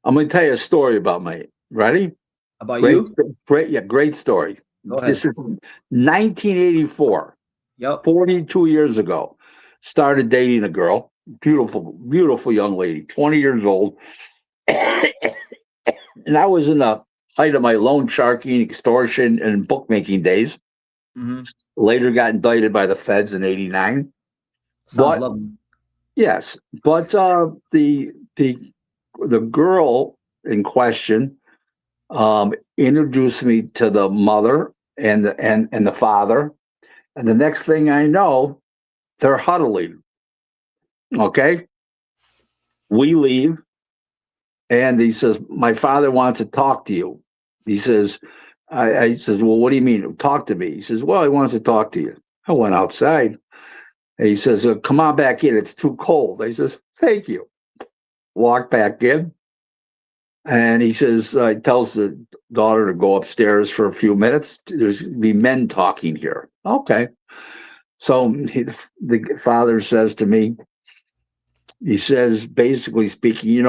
I'm going to tell you a story about me. Ready? About you? Great story. Go ahead. This is 1984. Yep. 42 years ago. Started dating a girl, beautiful, beautiful young lady, 20 years old. And I was in the height of my loan sharking, extortion, and bookmaking days. Mm-hmm. Later got indicted by the feds in '89. Sounds lovely. Yes, but the girl in question introduced me to the mother and the father, and the next thing I know, they're huddling. Okay, we leave, and he says, "My father wants to talk to you." He says, I says, "Well, what do you mean? Talk to me." He says, "Well, he wants to talk to you." I went outside. And he says, "Come on back in. It's too cold." I says, "Thank you." Walk back in. And he says, tells the daughter to go upstairs for a few minutes. There's be men talking here. Okay. So the father says to me, he says, basically speaking,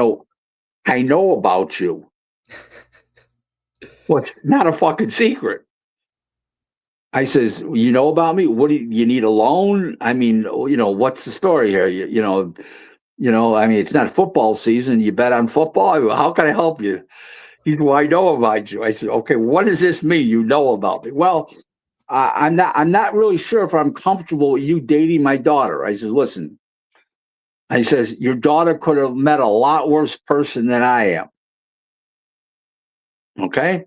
I know about you. What's not a fucking secret. I says, you know about me? What do you need a loan? I mean, what's the story here? I mean, it's not football season. You bet on football. How can I help you? He said, "Well, I know about you." I said, "Okay, what does this mean? You know about me?" "Well, I'm not really sure if I'm comfortable with you dating my daughter." I said, "Listen," I says, "your daughter could have met a lot worse person than I am." Okay.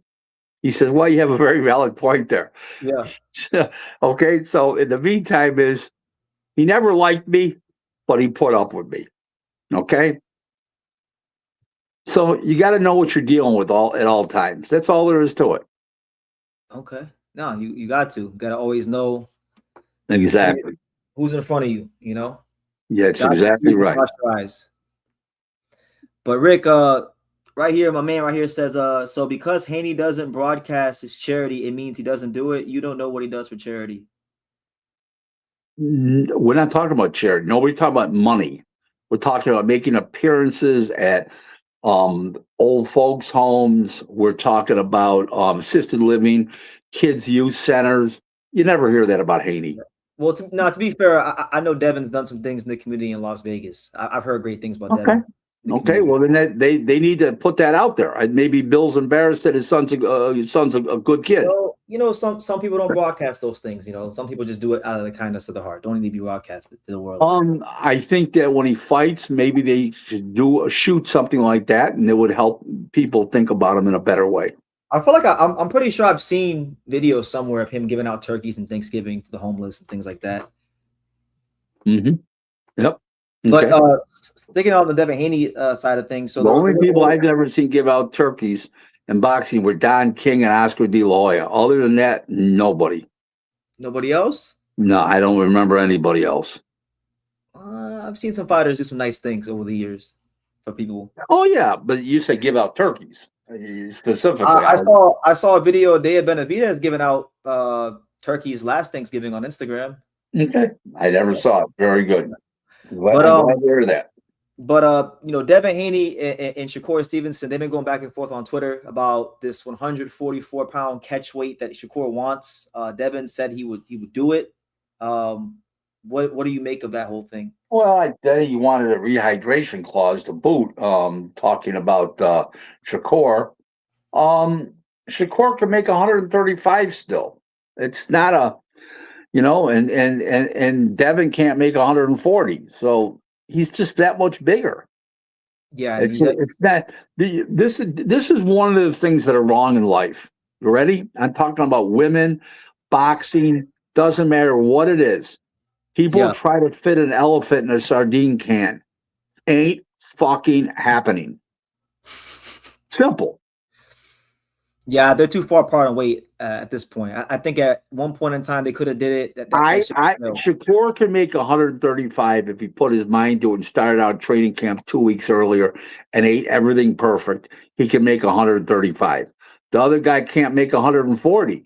He says, "Well, you have a very valid point there." Yeah. Okay. So in the meantime, he never liked me, but he put up with me. Okay. So you got to know what you're dealing with at all times. That's all there is to it. Okay. No, you got to. You got to always know Exactly. who's in front of you, Yeah, it's exactly right. But Rick, right here, my man right here says, so because Haney doesn't broadcast his charity, it means he doesn't do it. You don't know what he does for charity. We're not talking about charity. Nobody's talking about money. We're talking about making appearances at old folks' homes. We're talking about assisted living, kids' youth centers. You never hear that about Haney. Well, to be fair, I know Devin's done some things in the community in Las Vegas. I've heard great things about Devin. Okay, well then they need to put that out there. Maybe Bill's embarrassed that his son's a good kid. Some people don't broadcast those things. Some people just do it out of the kindness of the heart. Don't need to be broadcasted to the world. I think that when he fights, maybe they should shoot something like that, and it would help people think about him in a better way. I feel like I'm pretty sure I've seen videos somewhere of him giving out turkeys and Thanksgiving to the homeless and things like that. Mm-hmm. Yep. But okay. Thinking on the Devin Haney side of things, so the only people I've never seen give out turkeys in boxing were Don King and Oscar De La Hoya. Other than that, nobody. Nobody else? No, I don't remember anybody else. I've seen some fighters do some nice things over the years for people. Oh yeah, but you said give out turkeys specifically. I saw a video of Dea Benavidez giving out turkeys last Thanksgiving on Instagram. Okay, I never saw it. Very good. But I'm glad to hear that. But Devin Haney and Shakur Stevenson, they've been going back and forth on Twitter about this 144-pound catch weight that Shakur wants. Devin said he would do it. What do you make of that whole thing? Well, I think he wanted a rehydration clause to boot. Talking about Shakur, Shakur can make 135 still. It's not a, and Devin can't make 140. So he's just that much bigger. Yeah, it's not. This is one of the things that are wrong in life. You ready? I'm talking about women, boxing, doesn't matter what it is. People Yeah. try to fit an elephant in a sardine can. Ain't fucking happening. Simple. Yeah, they're too far apart in weight at this point. I think at one point in time they could have did it. That shit, no. Shakur can make 135 if he put his mind to it and started out training camp 2 weeks earlier and ate everything perfect. He can make 135. The other guy can't make 140.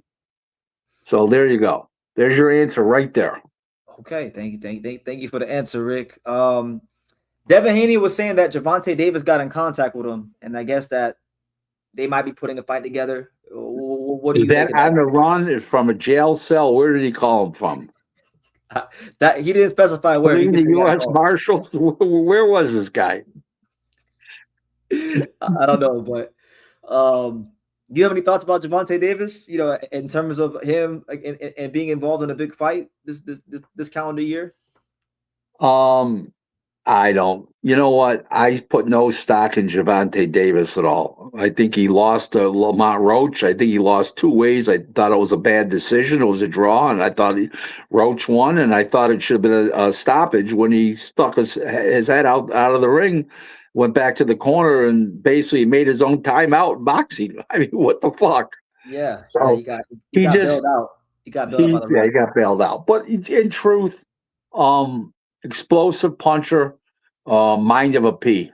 So there you go. There's your answer right there. Okay, thank you for the answer, Rick. Devin Haney was saying that Gervonta Davis got in contact with him, and I guess that they might be putting a fight together. What do Is you make that of on the run? Is from a jail cell? Where did he call him from? that? That he didn't specify where. He Fleeing just the said he got a U.S. call. Marshals? Where was this guy? I don't know, but do you have any thoughts about Gervonta Davis? You know, in terms of him and being involved in a big fight this calendar year. I don't. You know what? I put no stock in Gervonta Davis at all. I think he lost to Lamont Roach. I think he lost 2 ways. I thought it was a bad decision. It was a draw, and I thought Roach won, and I thought it should have been a stoppage when he stuck his head out of the ring, went back to the corner, and basically made his own timeout in boxing. I mean, what the fuck? Yeah, So he got bailed out. He got bailed out by the he ref. got bailed out. But in truth, explosive puncher, mind of a pea.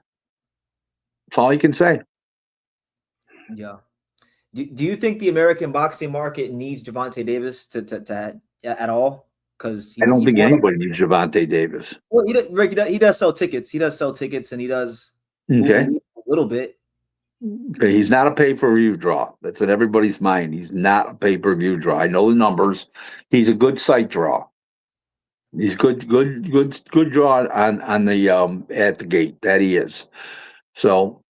That's all you can say. Yeah. Do you think the American boxing market needs Gervonta Davis to at all? Because I don't he's think one of anybody needs Gervonta Davis. well, Rick, he does sell tickets. He does sell tickets, and he does move the Okay. needle a little bit. Okay, he's not a pay-per-view draw. That's in everybody's mind. He's not a pay-per-view draw. I know the numbers. He's a good site draw. He's good draw on the at the gate. That he is. So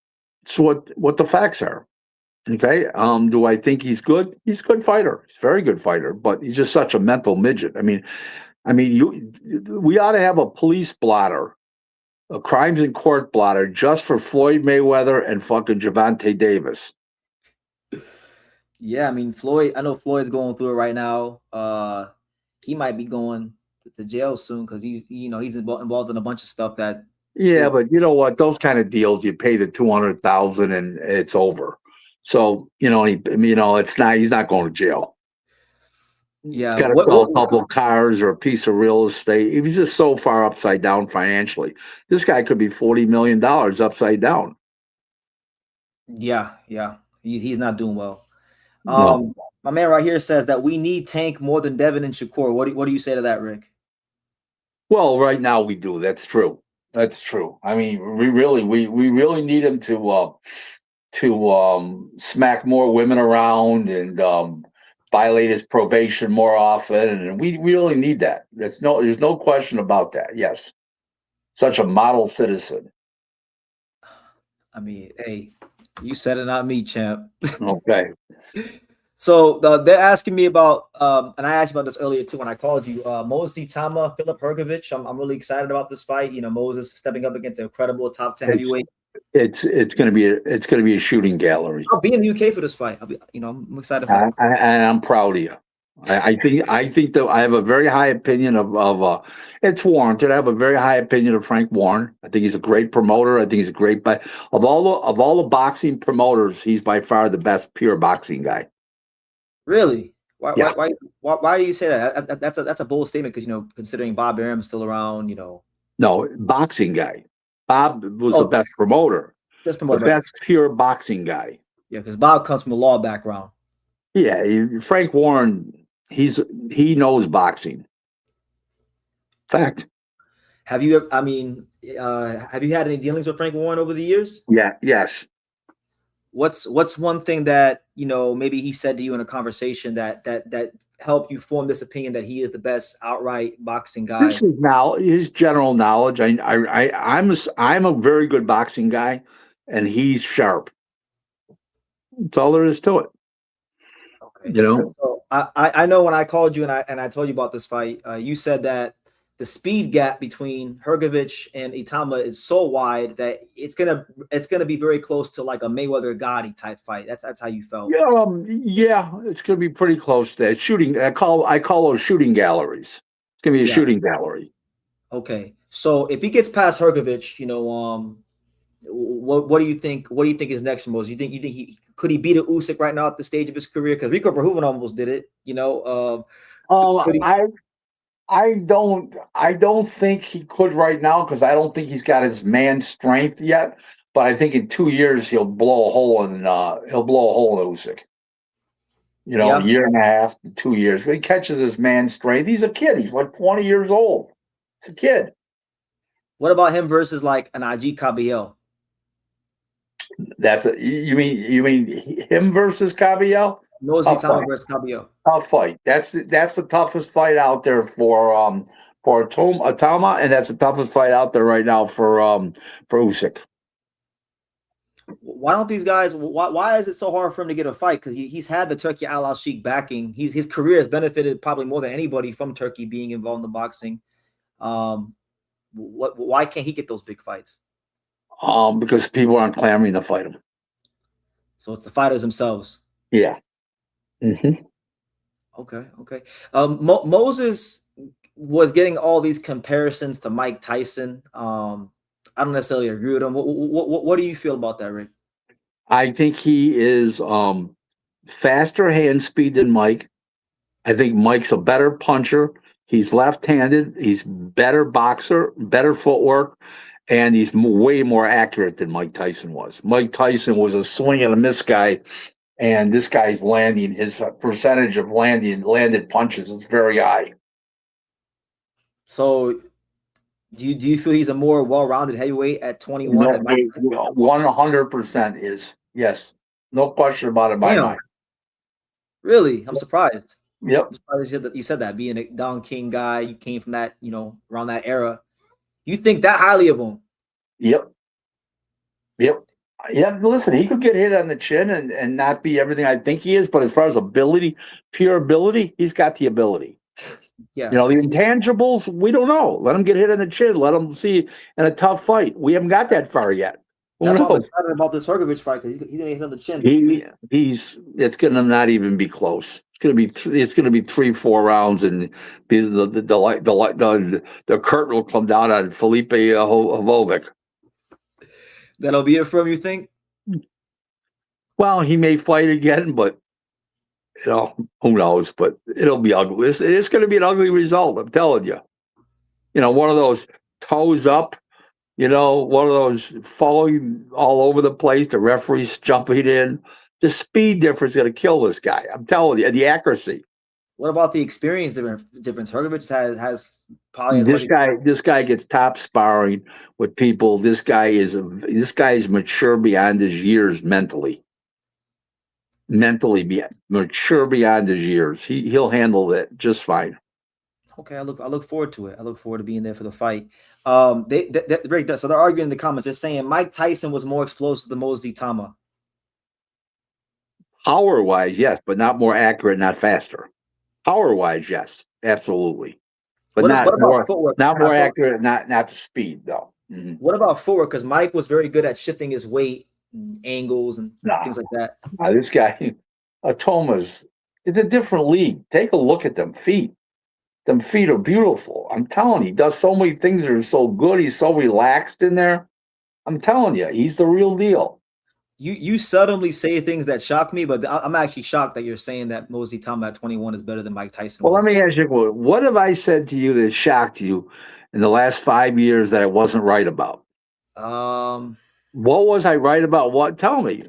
it's what the facts are. Okay. Do I think he's good? He's a good fighter. He's a very good fighter, but he's just such a mental midget. We ought to have a police blotter, a crimes in court blotter, just for Floyd Mayweather and fucking Gervonta Davis. Yeah, I mean Floyd. I know Floyd's going through it right now. He might be going to jail soon because he's involved in a bunch of stuff that. Yeah, but you know what? Those kind of deals, you pay the 200,000 and it's over. So it's not. He's not going to jail. Yeah, He's got to sell a couple of cars or a piece of real estate. He's just so far upside down financially. This guy could be $40 million upside down. Yeah, he's not doing well. No. My man right here says that we need Tank more than Devin and Shakur. What do you say to that, Rick? Well, right now we do. That's true. That's true. I mean, we really need him to smack more women around and violate his probation more often, and we really need that. There's no question about that. Yes, such a model citizen. I mean, hey, you said it, not me, champ. Okay. So they're asking me about, and I asked you about this earlier too when I called you. Moses Tama, Philip Hergovich. I'm really excited about this fight. You know, Moses stepping up against an incredible top 10 heavyweight. It's gonna be a shooting gallery. I'll be in the UK for this fight. I'm excited for it. I'm proud of you. I think that I have a very high opinion of it's warranted. I have a very high opinion of Frank Warren. I think he's a great promoter. I think he's a great, but of all the boxing promoters, he's by far the best pure boxing guy. Really? Yeah. Why do you say that? That's a bold statement because considering Bob Arum's still around, No, boxing guy. Bob was the best promoter. The best pure boxing guy. Yeah, because Bob comes from a law background. Yeah, Frank Warren, he knows boxing. Fact. Have you had any dealings with Frank Warren over the years? Yeah, yes. What's one thing that maybe he said to you in a conversation that helped you form this opinion that he is the best outright boxing guy? This is now his general knowledge. I'm a very good boxing guy, and he's sharp. That's all there is to it. Okay. So I know when I called you and I told you about this fight, you said that the speed gap between Hrgovic and Itama is so wide that it's gonna be very close to like a Mayweather Gotti type fight. That's how you felt. Yeah, yeah, it's going to be pretty close to that shooting. I call those shooting galleries. It's going to be a Yeah. shooting gallery. Okay. So if he gets past Hrgovic, what do you think? What do you think is next, Moses? You think he could he beat a Usyk right now at the stage of his career? Because Rico Verhoeven almost did it. Could he? I don't think he could right now because I don't think he's got his man strength yet. But I think in 2 years he'll blow a hole in Usyk. A Yeah. year and a half to 2 years. When he catches his man strength, he's a kid. He's like 20 years old. It's a kid. What about him versus like an IG Cabello? You mean him versus Cabello? Nosy Tough Tama fight. versus Cabello. Tough fight. That's the toughest fight out there for Atama, and that's the toughest fight out there right now for Usyk. Why don't these guys? Why is it so hard for him to get a fight? Because he's had the Turkey Al Al Sheikh backing. His career has benefited probably more than anybody from Turkey being involved in the boxing. Why can't he get those big fights? Because people aren't clamoring to fight him. So it's the fighters themselves. Yeah. Okay. Moses was getting all these comparisons to Mike Tyson. I don't necessarily agree with him. What do you feel about that, Rick? I think he is faster hand speed than Mike. I think Mike's a better puncher. He's left-handed. He's better boxer, better footwork, and he's way more accurate than Mike Tyson was. Mike Tyson was a swing and a miss guy, and this guy's landing. His percentage of landed punches is very high. So do you feel he's a more well-rounded heavyweight at 21 than Mike Tyson? 100% is. Yes. No question about it in my mind. Really? I'm surprised. Yep. I'm surprised you said that. Being a Don King guy, you came from that, around that era. You think that highly of him? Yep. Yeah, listen, he could get hit on the chin and not be everything I think he is, but as far as ability, pure ability, he's got the ability. Yeah. The intangibles, we don't know. Let him get hit on the chin. Let him see in a tough fight. We haven't got that far yet. That's why I'm excited about this Hrgovic fight because he's gonna hit on the chin. It's gonna not even be close. It's gonna be 3-4 rounds, and be the curtain will come down on Felipe Hovovic. That'll be it for him, you think? Well, he may fight again, but who knows? But it'll be ugly. It's going to be an ugly result. I'm telling you. One of those toes up. One of those falling all over the place. The referee's jumping in. The speed difference is going to kill this guy. I'm telling you. The accuracy. What about the experience difference? Hrgovic has probably this guy gets top sparring with people. This guy is mature beyond his years mentally. Mature beyond his years. He'll handle that just fine. Okay, I look forward to it. I look forward to being there for the fight. So they're arguing in the comments. They're saying Mike Tyson was more explosive than Moses Tama. Power-wise, yes, but not more accurate, not faster. Power-wise, yes, absolutely, but not more accurate, not the speed though. Mm-hmm. What about footwork? Because Mike was very good at shifting his weight, and angles, and things like that. This guy, Atoma's, it's a different league. Take a look at them feet. Them feet are beautiful. I'm telling you, he does so many things that are so good. He's so relaxed in there. I'm telling you, he's the real deal. You seldomly say things that shock me, but I'm actually shocked that you're saying that Mosey Tama at 21 is better than Mike Tyson. Well, let me ask you, what have I said to you that shocked you in the last 5 years that I wasn't right about? What was I right about? What? Tell me.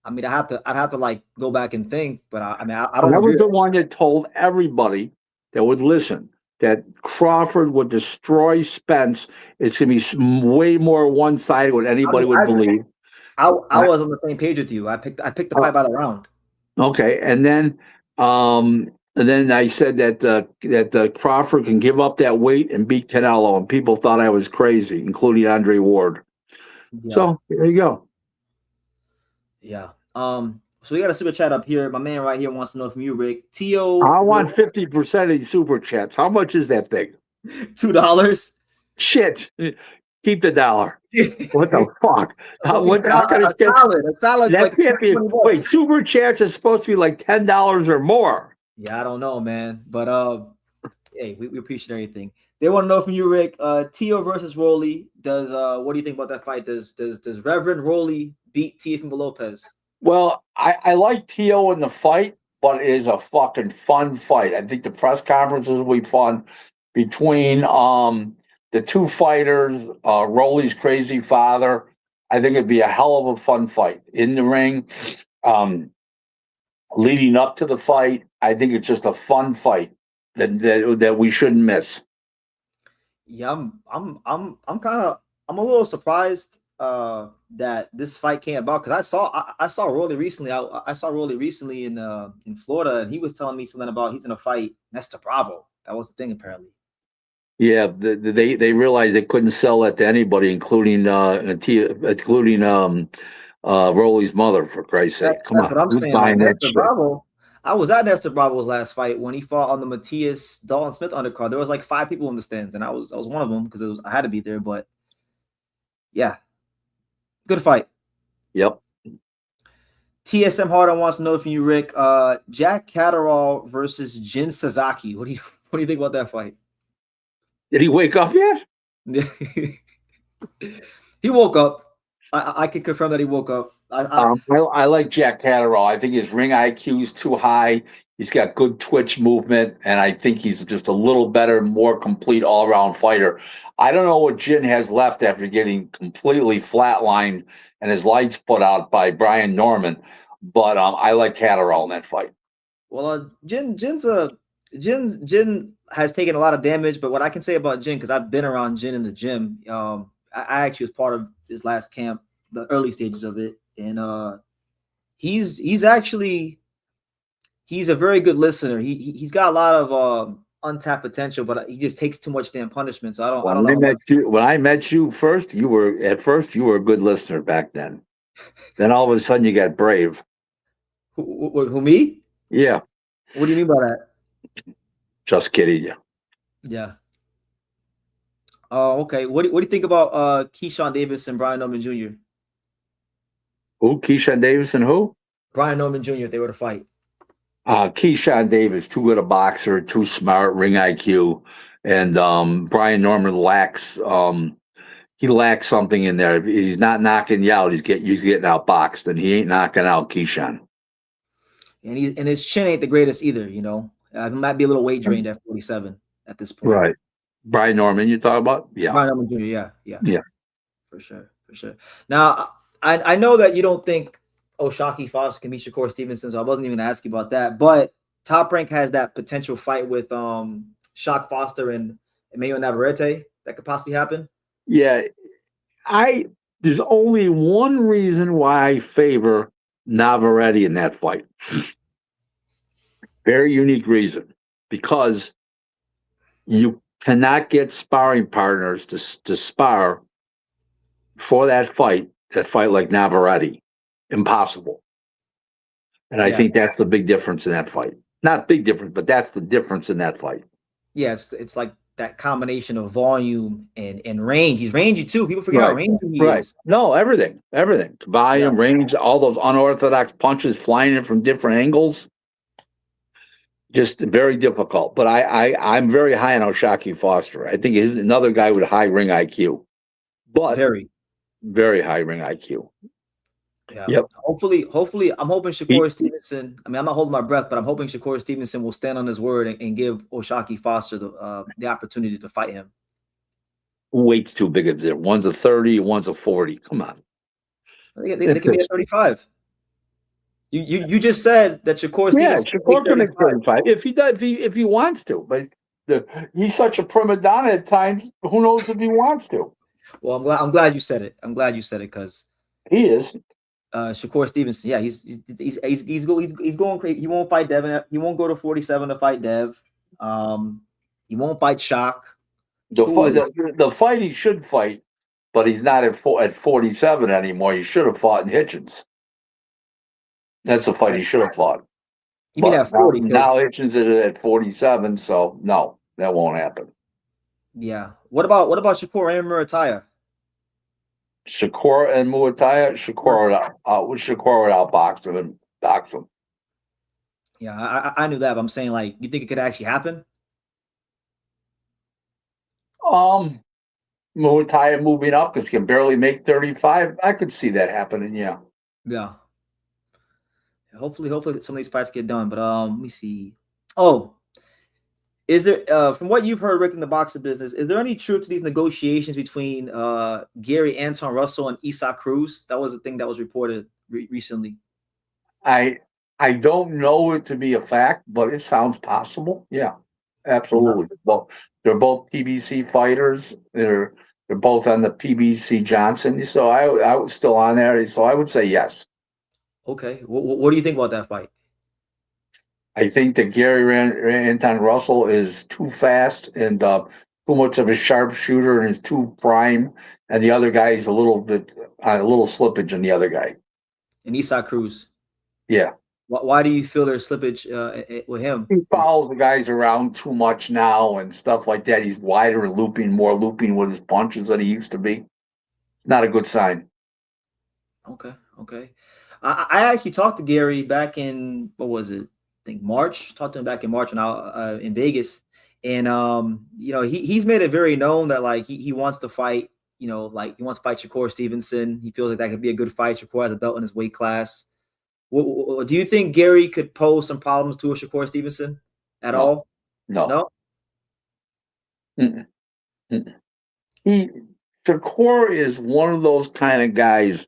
I mean, I'd have to like go back and think, but I don't. I was the one that told everybody that would listen that Crawford would destroy Spence. It's going to be way more one-sided than anybody would believe. I was on the same page with you. I picked the fight by the round. Okay, and then I said that Crawford can give up that weight and beat Canelo, and people thought I was crazy, including Andre Ward. Yeah. So there you go. Yeah. So we got a super chat up here. My man right here wants to know from you, Rick. Tio. I want 50% of these super chats. How much is that thing? $2. Shit. Keep the dollar. What the fuck? How can A it get? salad. A salad's That like can't be. 20 Wait, bucks. super chats is supposed to be like $10 or more. Yeah, I don't know, man. But hey, we appreciate everything. They want to know from you, Rick. Tio versus Rolly. What do you think about that fight? Does Reverend Rolly beat Teofimo Lopez? Well, I like Tio in the fight, but it is a fucking fun fight. I think the press conferences will be fun between the two fighters, Rolly's crazy father. I think it'd be a hell of a fun fight in the ring. Leading up to the fight, I think it's just a fun fight that we shouldn't miss. Yeah, I'm a little surprised that this fight came about because I saw Rolly recently. I saw Rolly recently in Florida, and he was telling me something about he's gonna fight Nestor Bravo. That was the thing apparently. Yeah, they realized they couldn't sell that to anybody, including Rolly's mother. For Christ's sake, come That's on, what I'm who's saying. Like buying that Nestor shit? Bravo. I was at Nestor Bravo's last fight when he fought on the Matthias Dalton Smith undercard. There was like 5 people in the stands, and I was one of them because I had to be there. But yeah, good fight. Yep. TSM Harden wants to know from you, Rick. Jack Catterall versus Jin Sasaki. What do you think about that fight? Did he wake up yet? He woke up. I can confirm that he woke up. I like Jack Catterall. I think his ring IQ is too high. He's got good twitch movement, and I think he's just a little better, more complete all-around fighter. I don't know what Jin has left after getting completely flatlined and his lights put out by Brian Norman, but I like Catterall in that fight. Well, Jin has taken a lot of damage, but what I can say about Jin, because I've been around Jin in the gym, I actually was part of his last camp, the early stages of it, and he's a very good listener. He's got a lot of untapped potential, but he just takes too much damn punishment. So I don't know. When I met you first, you were a good listener back then. Then all of a sudden you got brave. Who me? Yeah. What do you mean by that? Just kidding you. Yeah. Oh, okay. What do you think about Keyshawn Davis and Brian Norman Jr.? Who? Keyshawn Davis and who? Brian Norman Jr. if they were to fight. Keyshawn Davis, too good a boxer, too smart, ring IQ, and Brian Norman lacks he lacks something in there. He's not knocking you out. He's getting outboxed, and he ain't knocking out Keyshawn. And his chin ain't the greatest either. He might be a little weight drained at 47 at this point. Right. Brian Norman, you talk about? Yeah. Brian Norman Jr. Yeah. For sure. Now, I know that you don't think O'Shaquie Foster can beat Shakur Stevenson, so I wasn't even going to ask you about that. But Top Rank has that potential fight with Shaq Foster and Emmanuel Navarrete that could possibly happen. Yeah, there's only one reason why I favor Navarrete in that fight. Very unique reason, because you cannot get sparring partners to spar for that fight like Navarrete. Impossible. And I think that's the big difference in that fight. Not big difference, but that's the difference in that fight. Yeah, it's like that combination of volume and range. He's rangy too. People forget how rangy he is. No, everything. Volume, range, all those unorthodox punches flying in from different angles. Just very difficult. But I'm very high on O'Shaquie Foster. I think he's another guy with high ring IQ. But very, very high ring IQ. Yeah. Yep. Hopefully, I'm hoping Shakur Stevenson. I mean, I'm not holding my breath, but I'm hoping Shakur Stevenson will stand on his word and give O'Shaquie Foster the opportunity to fight him. Weight's too big of a difference. One's a 30, one's a 40. Come on. They can be at 35. You just said that Shakur Stevenson. Yeah, Shakur can make 35 if he does, if he wants to. But he's such a prima donna at times. Who knows if he wants to? Well, I'm glad you said it. Because he is. Shakur Stevenson, yeah, he's going crazy. He won't fight Devin. He won't go to 47 to fight Dev. He won't fight Shaq. The fight he should fight, but he's not at 47 anymore. He should have fought in Hitchens. That's a fight he should have fought. You mean at 40? Now Hitchens is at 47, so no, that won't happen. Yeah. What about Shakur and Murataya? Shakur and Muay Shakur would outbox him and box him. Yeah, I knew that, but I'm saying like, you think it could actually happen? Um, Muay moving up because he can barely make 35. I could see that happening. Yeah. Yeah. Hopefully some of these fights get done. But let me see. Oh, is there from what you've heard, Rick, in the boxing business, is there any truth to these negotiations between Gary Anton Russell and Isaac Cruz? That was a thing that was reported recently. I I don't know it to be a fact, but it sounds possible. Yeah, Yeah. absolutely. Well, they're both PBC fighters. They're both on the PBC Johnson. So I was still on there. So I would say yes. Okay. What do you think about that fight? I think that Anton Russell is too fast and too much of a sharpshooter and is too prime, and the other guy is a little slippage in the other guy. And Isaac Cruz. Yeah. Why do you feel there's slippage with him? He follows the guys around too much now and stuff like that. He's wider and more looping with his punches than he used to be. Not a good sign. Okay. Okay. I actually talked to Gary back in, what was it? I think March. Talked to him back in March when I in Vegas, and he's made it very known that like he wants to fight. Like he wants to fight Shakur Stevenson. He feels like that could be a good fight. Shakur has a belt in his weight class. Do you think Gary could pose some problems to a Shakur Stevenson at No, all? no. No. Mm-mm, mm-mm. He Shakur is one of those kind of guys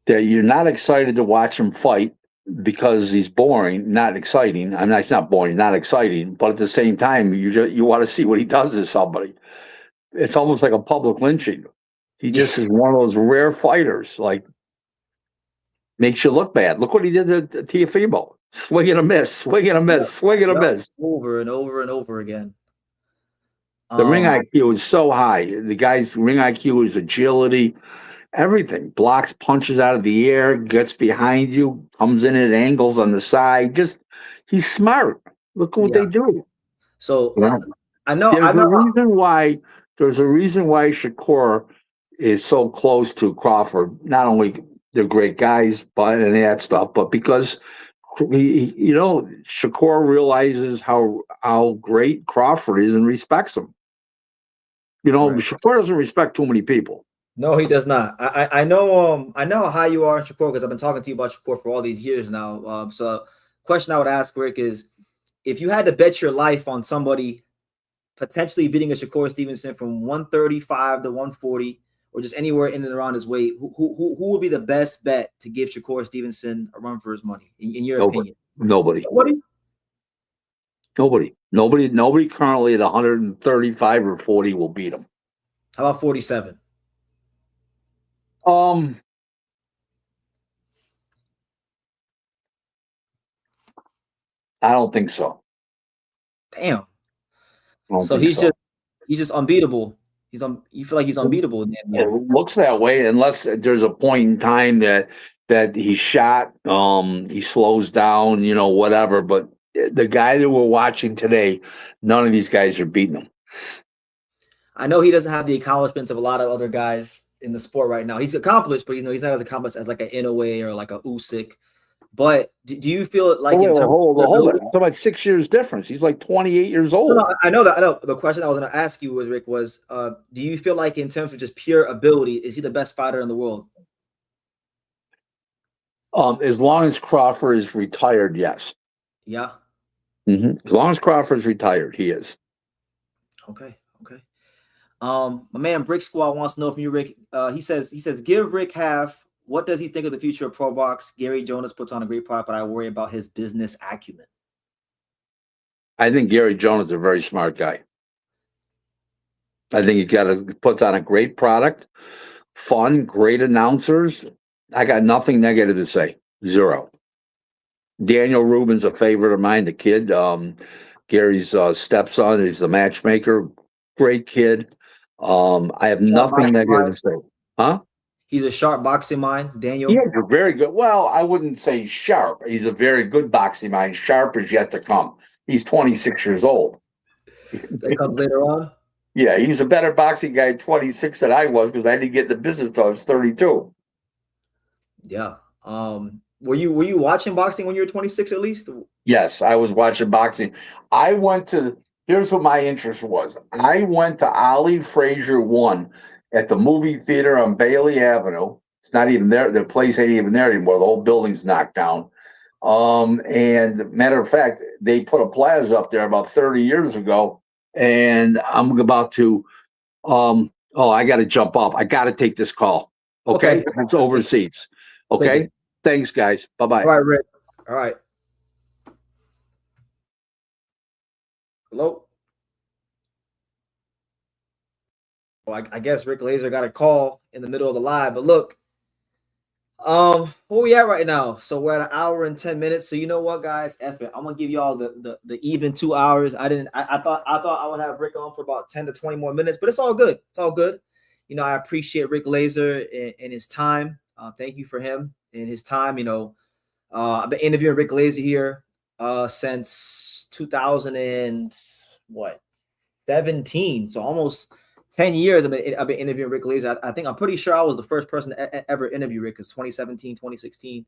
that you're not excited to watch him fight because he's boring, not exciting. I mean, it's not boring, not exciting, but at the same time, you want to see what he does to somebody. It's almost like a public lynching. He Yeah. just is one of those rare fighters. Like makes you look bad. Look what he did to Tiafimo. Swing and a miss, swing and a Yep. miss, swing and a Yep. miss. Over and over and over again. The ring Um. IQ is so high. The guy's ring IQ is agility, everything. Blocks punches out of the air, gets behind you, comes in at angles on the side. Just he's smart. Look at what Yeah. they do. So Yeah. I know. There's a reason why Shakur is so close to Crawford. Not only they're great guys, but and that stuff, but because Shakur realizes how great Crawford is and respects him. Right. Shakur doesn't respect too many people. No, he does not. I know. I know how high you are in Shakur because I've been talking to you about Shakur for all these years now. So, question I would ask Rick is, if you had to bet your life on somebody potentially beating a Shakur Stevenson from 135 to 140, or just anywhere in and around his weight, who would be the best bet to give Shakur Stevenson a run for his money, in your opinion? Nobody. Nobody? Nobody currently at 135 or 40 will beat him. How about 47? Um, I don't think so. Damn. I don't So think so. he's just unbeatable. You feel like he's unbeatable. It looks that way unless there's a point in time that he's shot, he slows down, whatever. But the guy that we're watching today, none of these guys are beating him. I know he doesn't have the accomplishments of a lot of other guys in the sport right now. He's accomplished, but he's not as accomplished as like an Inoue or like a Usyk. But do you feel like in terms hold it. It's about 6 years difference. He's like 28 years old. No, I know that. I know. The question I was going to ask you was, Rick, was do you feel like in terms of just pure ability, is he the best fighter in the world? As long as Crawford is retired, yes. Yeah. Mm-hmm. As long as Crawford's retired, he is. Okay. Okay. My man Brick Squad wants to know from you, Rick. He says, give Rick half. What does he think of the future of Pro Box? Gary Jonas puts on a great product, but I worry about his business acumen. I think Gary Jones is a very smart guy. I think he puts on a great product, fun, great announcers. I got nothing negative to say. Zero. Daniel Rubin's a favorite of mine, the kid. Gary's stepson. He's the matchmaker. Great kid. I have nothing negative to say. Huh? He's a sharp boxing mind, Daniel. Yeah, very good. Well, I wouldn't say sharp. He's a very good boxing mind. Sharp is yet to come. He's 26 years old. that comes later on. Yeah, he's a better boxing guy at 26 than I was because I didn't get in the business until I was 32. Yeah. Were you watching boxing when you were 26 at least? Yes, I was watching boxing. I went to, here's what my interest was. I went to Ali Frazier 1 at the movie theater on Bailey Avenue. It's not even there. The place ain't even there anymore. The whole building's knocked down. And matter of fact, they put a plaza up there about 30 years ago. And I'm about to, I got to jump off. I got to take this call. Okay. Okay. It's overseas. Take Okay. it. Thanks, guys. Bye-bye. All right, Rick. All right. Hello. Well, I guess Rick Glaser got a call in the middle of the live, but look, where we at right now? So we're at 1 hour and 10 minutes. So you know what, guys? F it. I'm gonna give y'all the even 2 hours. I thought I would have Rick on for about 10 to 20 more minutes, but it's all good. It's all good. You know, I appreciate Rick Glaser and his time. Thank you for him and his time. You know, I've been interviewing Rick Glaser here since 2017. So almost 10 years I've been interviewing Rick Glaser. I'm pretty sure I was the first person to ever interview Rick because 2017, 2016,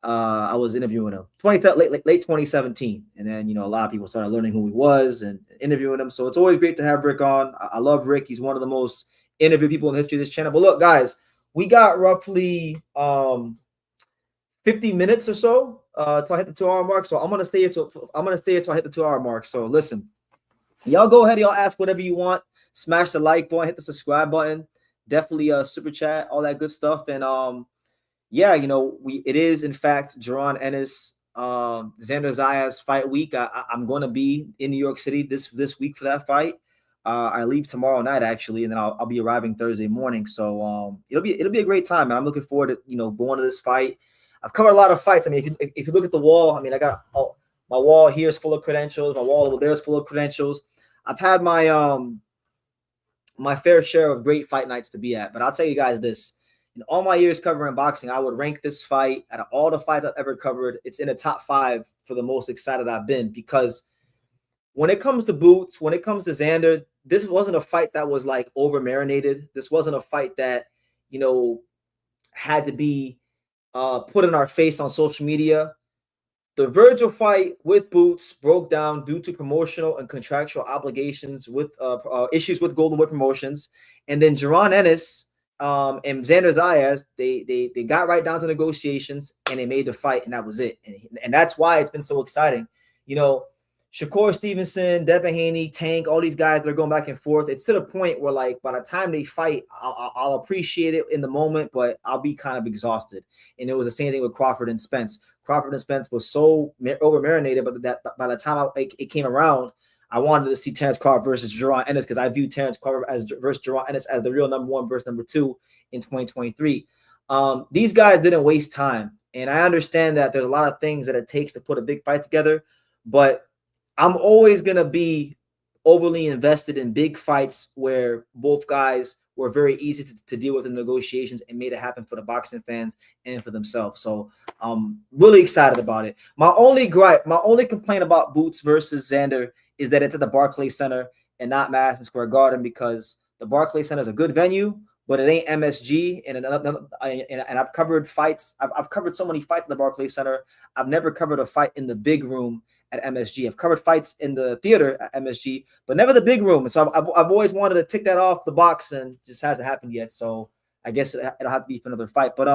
I was interviewing him. Late 2017. And then, you know, a lot of people started learning who he was and interviewing him. So it's always great to have Rick on. I love Rick. He's one of the most interviewed people in the history of this channel. But look, guys, we got roughly 50 minutes or so till I hit the 2 hour mark. So I'm gonna stay here till I hit the 2 hour mark. So listen, y'all go ahead, y'all ask whatever you want. Smash the like button, hit the subscribe button, definitely super chat, all that good stuff. And yeah, you know, it is in fact Zayas-Ennis Xander Zayas fight week. I'm going to be in New York City this week for that fight. I leave tomorrow night actually, and then I'll be arriving Thursday morning. So it'll be a great time, and I'm looking forward to going to this fight. I've covered a lot of fights. I mean, if you look at the wall, I mean, I got my wall here is full of credentials. My wall over there is full of credentials. I've had my fair share of great fight nights to be at, but I'll tell you guys this: in all my years covering boxing, I would rank this fight out of all the fights I've ever covered. It's in the top 5 for the most excited I've been, because when it comes to Boots, when it comes to Xander, this wasn't a fight that was like over marinated. This wasn't a fight that had to be put in our face on social media. The Virgil fight with Boots broke down due to promotional and contractual obligations with issues with Golden Wood Promotions, and then Zayas-Ennis and Xander Zayas, they got right down to negotiations and they made the fight, and that was it. And that's why it's been so exciting. Shakur Stevenson, Devin Haney, Tank, all these guys that are going back and forth. It's to the point where, like, by the time they fight, I'll appreciate it in the moment, but I'll be kind of exhausted. And it was the same thing with Crawford and Spence. Crawford and Spence was so over-marinated, but that by the time it came around, I wanted to see Terrence Crawford versus Zayas-Ennis, because I view Terrence Crawford versus Zayas-Ennis as the real number 1 versus number 2 in 2023. These guys didn't waste time, and I understand that there's a lot of things that it takes to put a big fight together, but I'm always going to be overly invested in big fights where both guys were very easy to deal with in negotiations and made it happen for the boxing fans and for themselves. So I'm really excited about it. My only complaint about Boots versus Xander is that it's at the Barclays Center and not Madison Square Garden, because the Barclays Center is a good venue, but it ain't MSG. And I've covered fights. I've covered so many fights at the Barclays Center. I've never covered a fight in the big room at MSG. I've covered fights in the theater at MSG, but never the big room. And so I've always wanted to tick that off the box, and just hasn't happened yet. So I guess it'll have to be for another fight. But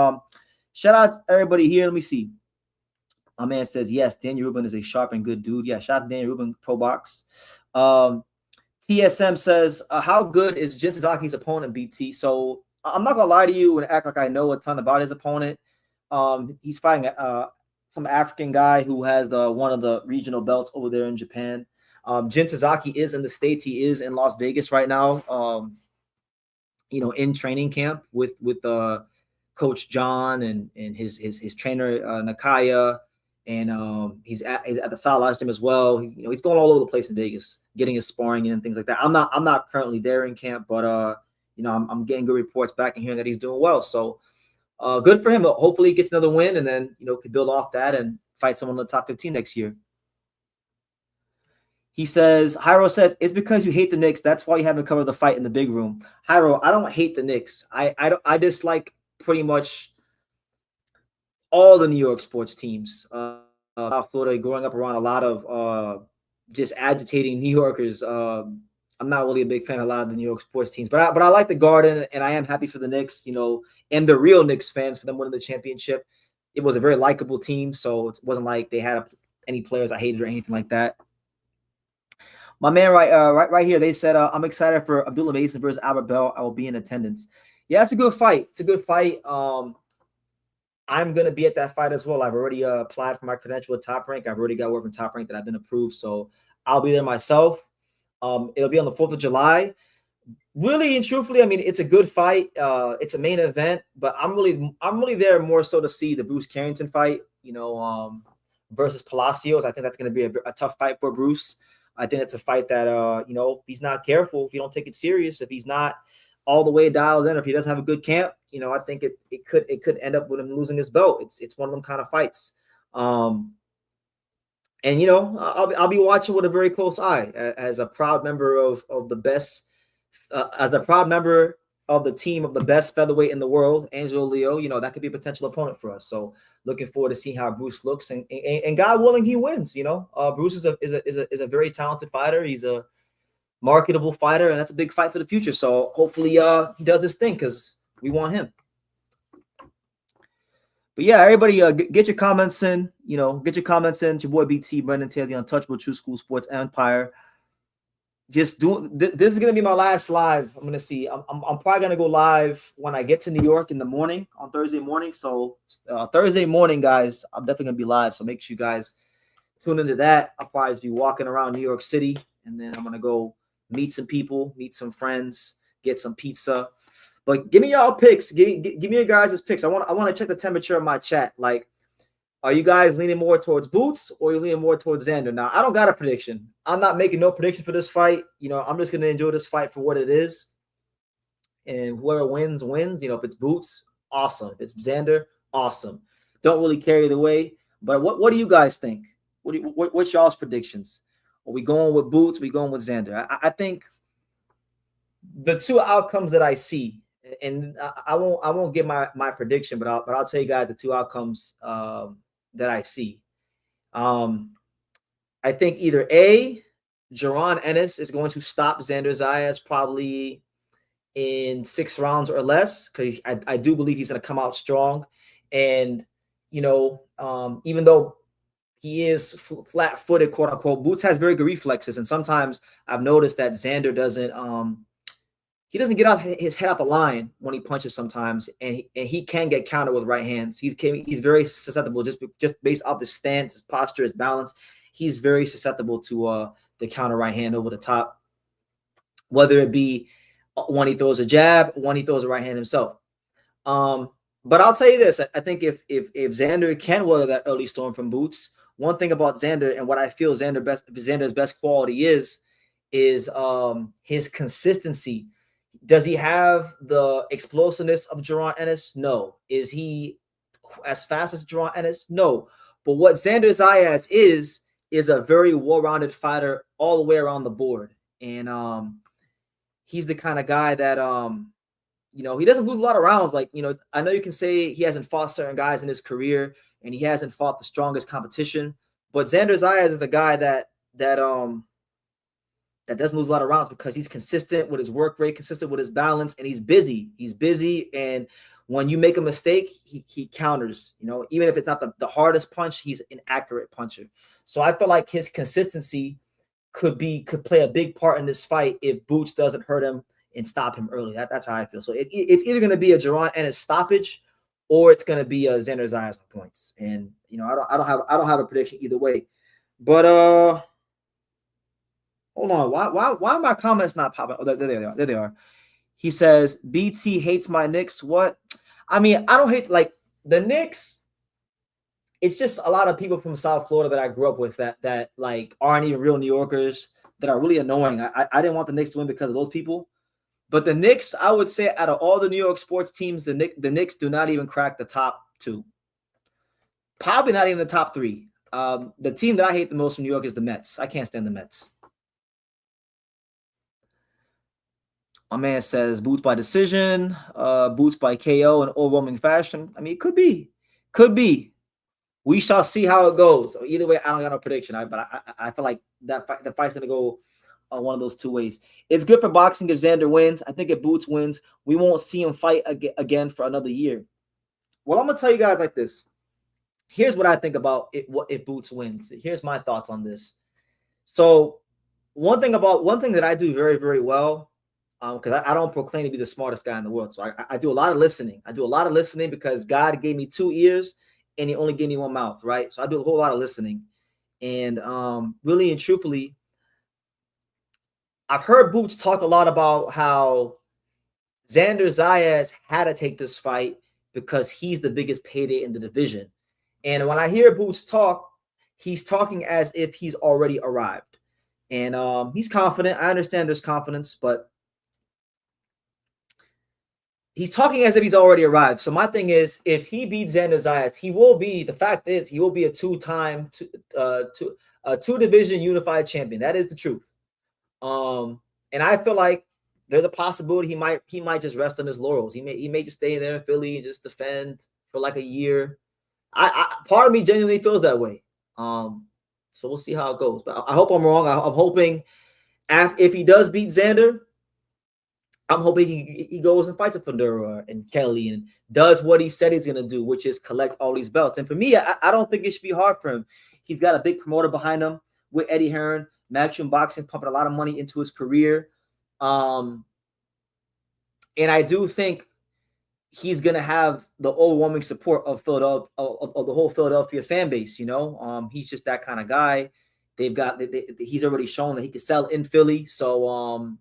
shout out to everybody here. Let me see. My man says, yes, Daniel Rubin is a sharp and good dude. Yeah, shout out to Daniel Rubin, Pro Box. TSM says, how good is Jin Suzuki's opponent, BT? So I'm not going to lie to you and act like I know a ton about his opponent. He's fighting some African guy who has one of the regional belts over there in Japan. Jin Suzuki is in the States. He is in Las Vegas right now, in training camp with Coach John and his trainer, Nakaya. And he's at the Salas gym as well. He's going all over the place in Vegas, getting his sparring and things like that. I'm not currently there in camp, but I'm getting good reports back and hearing that he's doing well. So good for him. Hopefully he gets another win, and then could build off that and fight someone in the top 15 next year. He says, Hyro says, it's because you hate the Knicks. That's why you haven't covered the fight in the big room. Hyro, I don't hate the Knicks. I dislike pretty much all the New York sports teams. South Florida, growing up around a lot of just agitating New Yorkers. I'm not really a big fan of a lot of the New York sports teams, but I like the Garden, and I am happy for the Knicks, and the real Knicks fans for them winning the championship. It was a very likable team, so it wasn't like they had any players I hated or anything like that. My man, right here, they said, I'm excited for Abdullah Mason versus Albert Bell. I will be in attendance. Yeah, it's a good fight. It's a good fight. I'm going to be at that fight as well. I've already applied for my credential at Top Rank. I've already got word from Top Rank that I've been approved, so I'll be there myself. It'll be on the 4th of July. Really and truthfully, I mean, it's a good fight. It's a main event, but I'm really there more so to see the Bruce Carrington fight, versus Palacios. I think that's going to be a tough fight for Bruce. I think it's a fight that, if he's not careful, if you don't take it serious, if he's not all the way dialed in, if he doesn't have a good camp, I think it could end up with him losing his belt. It's one of them kind of fights. And I'll be watching with a very close eye as a proud member of the best, as a proud member of the team of the best featherweight in the world, Angelo Leo. That could be a potential opponent for us. So looking forward to seeing how Bruce looks, and God willing, he wins. Bruce is a very talented fighter. He's a marketable fighter, and that's a big fight for the future. So hopefully he does this thing because we want him. But yeah, everybody get your comments in. Get your comments in. It's your boy BT, Brendan Taylor, the Untouchable True School Sports Empire. Just doing this is gonna be my last live. I'm gonna see. I'm probably gonna go live when I get to New York in the morning on Thursday morning. So Thursday morning, guys, I'm definitely gonna be live. So make sure you guys tune into that. I'll probably just be walking around New York City, and then I'm gonna go meet some people, meet some friends, get some pizza. But give me y'all picks. Give me your guys' picks. I want to check the temperature of my chat. Like, are you guys leaning more towards Boots or are you leaning more towards Xander? Now, I don't got a prediction. I'm not making no prediction for this fight. I'm just gonna enjoy this fight for what it is. And whoever wins, wins. If it's Boots, awesome. If it's Xander, awesome. Don't really care either way. But what do you guys think? What's y'all's predictions? Are we going with Boots? Are we going with Xander? I think the two outcomes that I see, and I won't give my prediction, but I'll tell you guys the two outcomes that I see. I think either A, Zayas-Ennis is going to stop Xander Zayas probably in 6 rounds or less, because I do believe he's going to come out strong. And, even though he is flat-footed, quote unquote, Boots has very good reflexes. And sometimes I've noticed that Xander doesn't get out his head out the line when he punches sometimes, and he can get countered with right hands. He's very susceptible just based off his stance, his posture, his balance. He's very susceptible to the counter right hand over the top, whether it be when he throws a jab, when he throws a right hand himself. But I'll tell you this: I think if Xander can weather that early storm from Boots, one thing about Xander and what I feel Xander's best quality is his consistency. Does he have the explosiveness of Zayas-Ennis? No. Is he as fast as Zayas-Ennis? No. But what Xander Zayas is a very well-rounded fighter all the way around the board. And he's the kind of guy that he doesn't lose a lot of rounds. Like, I know you can say he hasn't fought certain guys in his career and he hasn't fought the strongest competition, but Xander Zayas is a guy that doesn't lose a lot of rounds because he's consistent with his work rate, consistent with his balance, and he's busy. And when you make a mistake, he counters. Even if it's not the hardest punch, he's an accurate puncher. So I feel like his consistency could play a big part in this fight if Boots doesn't hurt him and stop him early. That's how I feel. So it's either going to be a Zayas-Ennis stoppage or it's going to be a Xander Zayas points. And I don't have a prediction either way. But hold on. Why are my comments not popping? Oh, there they are. He says, BT hates my Knicks. What? I mean, I don't hate, like, the Knicks. It's just a lot of people from South Florida that I grew up with that like aren't even real New Yorkers, that are really annoying. I didn't want the Knicks to win because of those people. But the Knicks, I would say, out of all the New York sports teams, the Knicks do not even crack the top 2. Probably not even the top 3. The team that I hate the most from New York is the Mets. I can't stand the Mets. My man says boots by decision, boots by KO in overwhelming fashion. I mean, it could be, could be. We shall see how it goes. So either way, I don't got no prediction. I feel like the fight's gonna go one of those two ways. It's good for boxing if Xander wins. I think if Boots wins, we won't see him fight again for another year. Well, I'm gonna tell you guys like this. Here's what I think about it. What if Boots wins? Here's my thoughts on this. So one thing that I do very, very well, because I don't proclaim to be the smartest guy in the world. So I do a lot of listening. I do a lot of listening because God gave me 2 ears and he only gave me one mouth, right? So I do a whole lot of listening. And really and truthfully, I've heard Boots talk a lot about how Xander Zayas had to take this fight because he's the biggest payday in the division. And when I hear Boots talk, he's talking as if he's already arrived. And he's confident. I understand there's confidence, but he's talking as if he's already arrived. So my thing is, if he beats Xander Zayas, he will be, the fact is, he will be a two-time, two-division unified champion. That is the truth. And I feel like there's a possibility he might just rest on his laurels. He may just stay there in Philly and just defend for like a year. I part of me genuinely feels that way. So we'll see how it goes. But I hope I'm wrong. I'm hoping if he does beat Xander, I'm hoping he goes and fights with Fundora and Kelly and does what he said he's gonna do, which is collect all these belts. And for me, I don't think it should be hard for him. He's got a big promoter behind him with Eddie Hearn, Matchroom Boxing, pumping a lot of money into his career. And I do think he's gonna have the overwhelming support of Philadelphia, of the whole Philadelphia fan base. You know, he's just that kind of guy. He's already shown that he can sell in Philly. So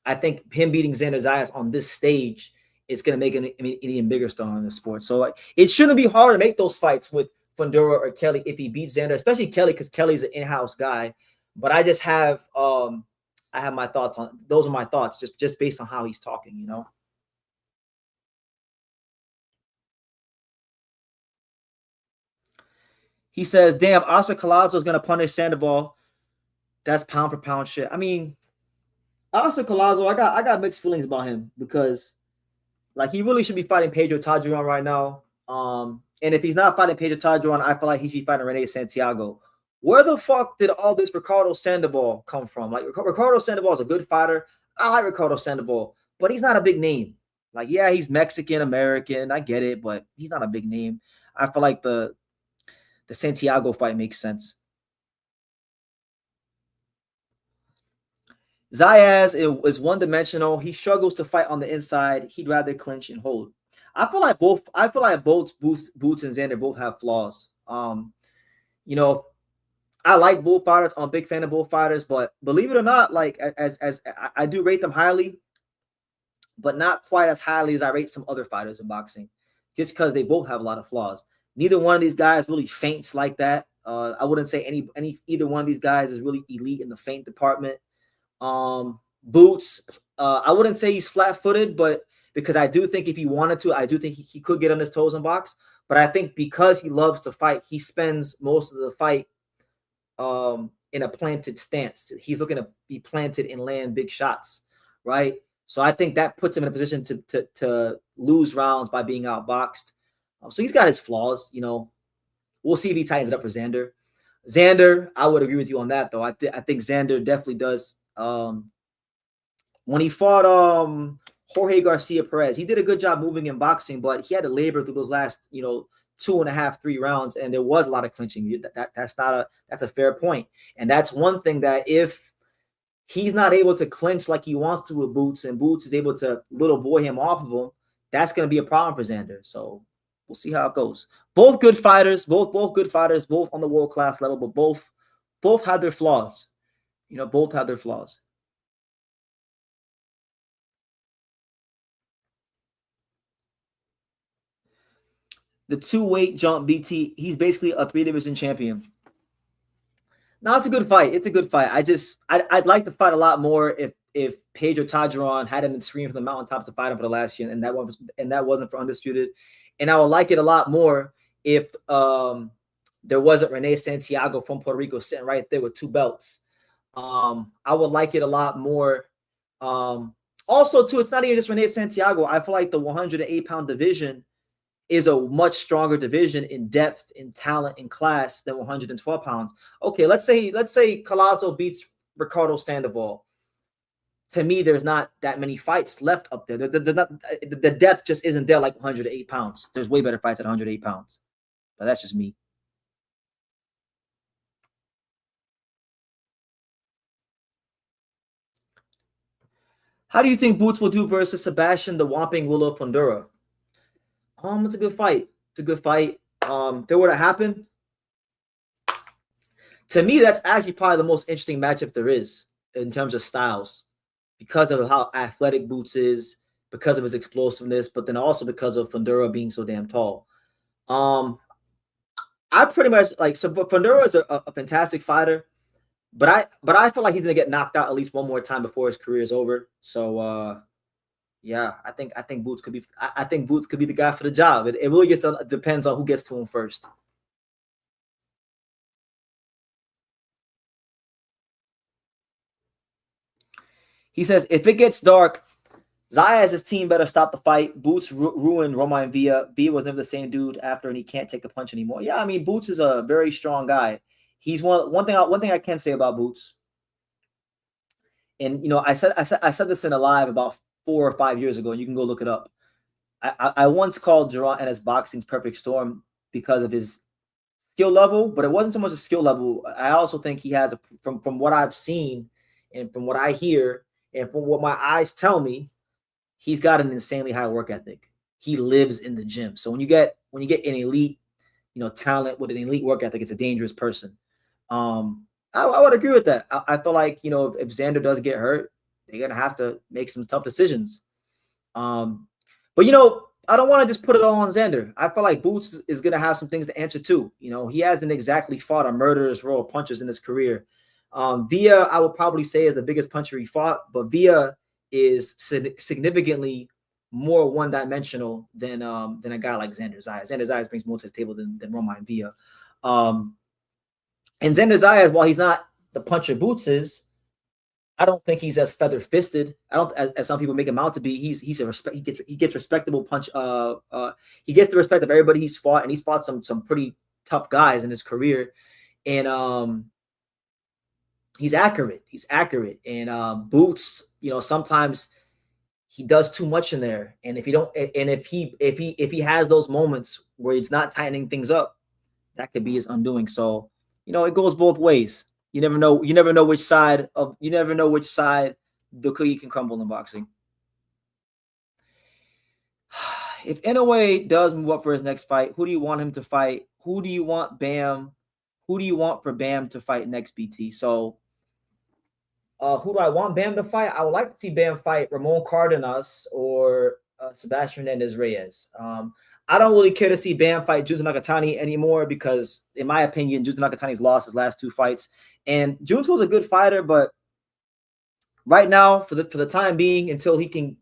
I think him beating Xander Zayas on this stage, it's gonna make an even bigger star in the sport. So it shouldn't be hard to make those fights with Fundora or Kelly if he beats Xander, especially Kelly, because Kelly's an in-house guy. But I just have I have my thoughts on those are my thoughts just based on how he's talking, you know. He says, damn, Oscar Collazo is gonna punish Sandoval. That's pound for pound shit. I mean, Oscar Collazo, I got mixed feelings about him because like he really should be fighting Pedro Tadeuron right now. And if he's not fighting Pedro Tadeuron, I feel like he should be fighting Rene Santiago. Where the fuck did all this Ricardo Sandoval come from? Like Ricardo Sandoval is a good fighter. I like Ricardo Sandoval, but he's not a big name. Like, yeah, he's Mexican American. I get it, but he's not a big name. I feel like the Santiago fight makes sense. Zayas is one-dimensional. He struggles to fight on the inside. He'd rather clinch and hold. I feel like both Boots and Xander both have flaws. You know, I like bullfighters. I'm a big fan of bullfighters, but believe it or not, like as I do rate them highly, but not quite as highly as I rate some other fighters in boxing, just because they both have a lot of flaws. Neither one of these guys really feints like that. I wouldn't say either one of these guys is really elite in the feint department. Boots, I wouldn't say he's flat-footed, but because I do think if he wanted to, I do think he could get on his toes and box. But I think because he loves to fight, he spends most of the fight in a planted stance. He's looking to be planted and land big shots, right? So I think that puts him in a position to lose rounds by being outboxed. So he's got his flaws, you know. We'll see if he tightens it up for Xander. Xander, I would agree with you on that, though. I think Xander definitely does. When he fought Jorge Garcia Perez, he did a good job moving in boxing, but he had to labor through those last, 2.5, 3 rounds, and there was a lot of clinching. That's a fair point. And that's one thing that if he's not able to clinch like he wants to with Boots, and Boots is able to little boy him off of him, that's going to be a problem for Xander. So we'll see how it goes. Both good fighters, both good fighters, both on the world-class level, but both have their flaws. Both have their flaws. The 2-weight jump BT, he's basically a 3-division champion. No, it's a good fight. It's a good fight. I'd like to fight a lot more if Pedro Tadeuron hadn't been screaming from the mountaintops to fight him for the last year, and that wasn't for Undisputed. And I would like it a lot more if there wasn't Rene Santiago from Puerto Rico sitting right there with 2 belts. I would like it a lot more Also, too, it's not even just Rene Santiago. I feel like the 108-pound division is a much stronger division in depth, in talent, in class than 112 pounds. Okay, let's say Collazo beats Ricardo Sandoval. To me, there's not that many fights left up there. The depth just isn't there like 108 pounds. There's way better fights at 108 pounds. But that's just me. How do you think Boots will do versus Sebastian the Whomping Willow Fundura? It's a good fight. It's a good fight. If it were to happen, to me, that's actually probably the most interesting matchup there is in terms of styles, because of how athletic Boots is, because of his explosiveness, but then also because of Fundura being so damn tall. I pretty much like, so Fundura is a fantastic fighter, but I feel like he's gonna get knocked out at least one more time before his career is over. So yeah, I think Boots could be I think Boots could be the guy for the job. It really just depends on who gets to him first. He says if it gets dark, Zayas' team better stop the fight. Boots ruined Romain Villa. Villa was never the same dude after, and he can't take a punch anymore. Yeah, I mean Boots is a very strong guy. He's one thing I can say about Boots, and I said this in a live about 4 or 5 years ago, and you can go look it up. I once called Zayas-Ennis boxing's perfect storm because of his skill level, but it wasn't so much a skill level. I also think he has from what I've seen and from what I hear and from what my eyes tell me, he's got an insanely high work ethic. He lives in the gym. So when you get an elite, talent with an elite work ethic, it's a dangerous person. I would agree with that. I feel like if Xander does get hurt, they're gonna have to make some tough decisions. Um, but I don't want to just put it all on Xander. I feel like Boots is gonna have some things to answer too. He hasn't exactly fought a murderous row of punches in his career. Villa, I would probably say, is the biggest puncher he fought, but Villa is significantly more one-dimensional than a guy like Xander Zayas. Xander Zayas brings more to the table than Romain Villa. And Xander Zayas, while he's not the puncher Boots is, I don't think he's as feather fisted. I don't, as some people make him out to be. He's a respect. He gets respectable punch. He gets the respect of everybody he's fought, and he's fought some pretty tough guys in his career. And he's accurate. He's accurate. And Boots, sometimes he does too much in there. And if he has those moments where he's not tightening things up, that could be his undoing. So it goes both ways. You never know. You never know which side the cookie can crumble in boxing. If Inoue does move up for his next fight, who do you want him to fight? Who do you want Bam? Who do you want for Bam to fight next, BT? So, who do I want Bam to fight? I would like to see Bam fight Ramon Cardenas or Sebastian Hernandez-Reyes. I don't really care to see Bam fight Junto Nakatani anymore because, in my opinion, Junto Nakatani's lost his last 2 fights. And Junto's a good fighter, but right now, for the time being, until he can,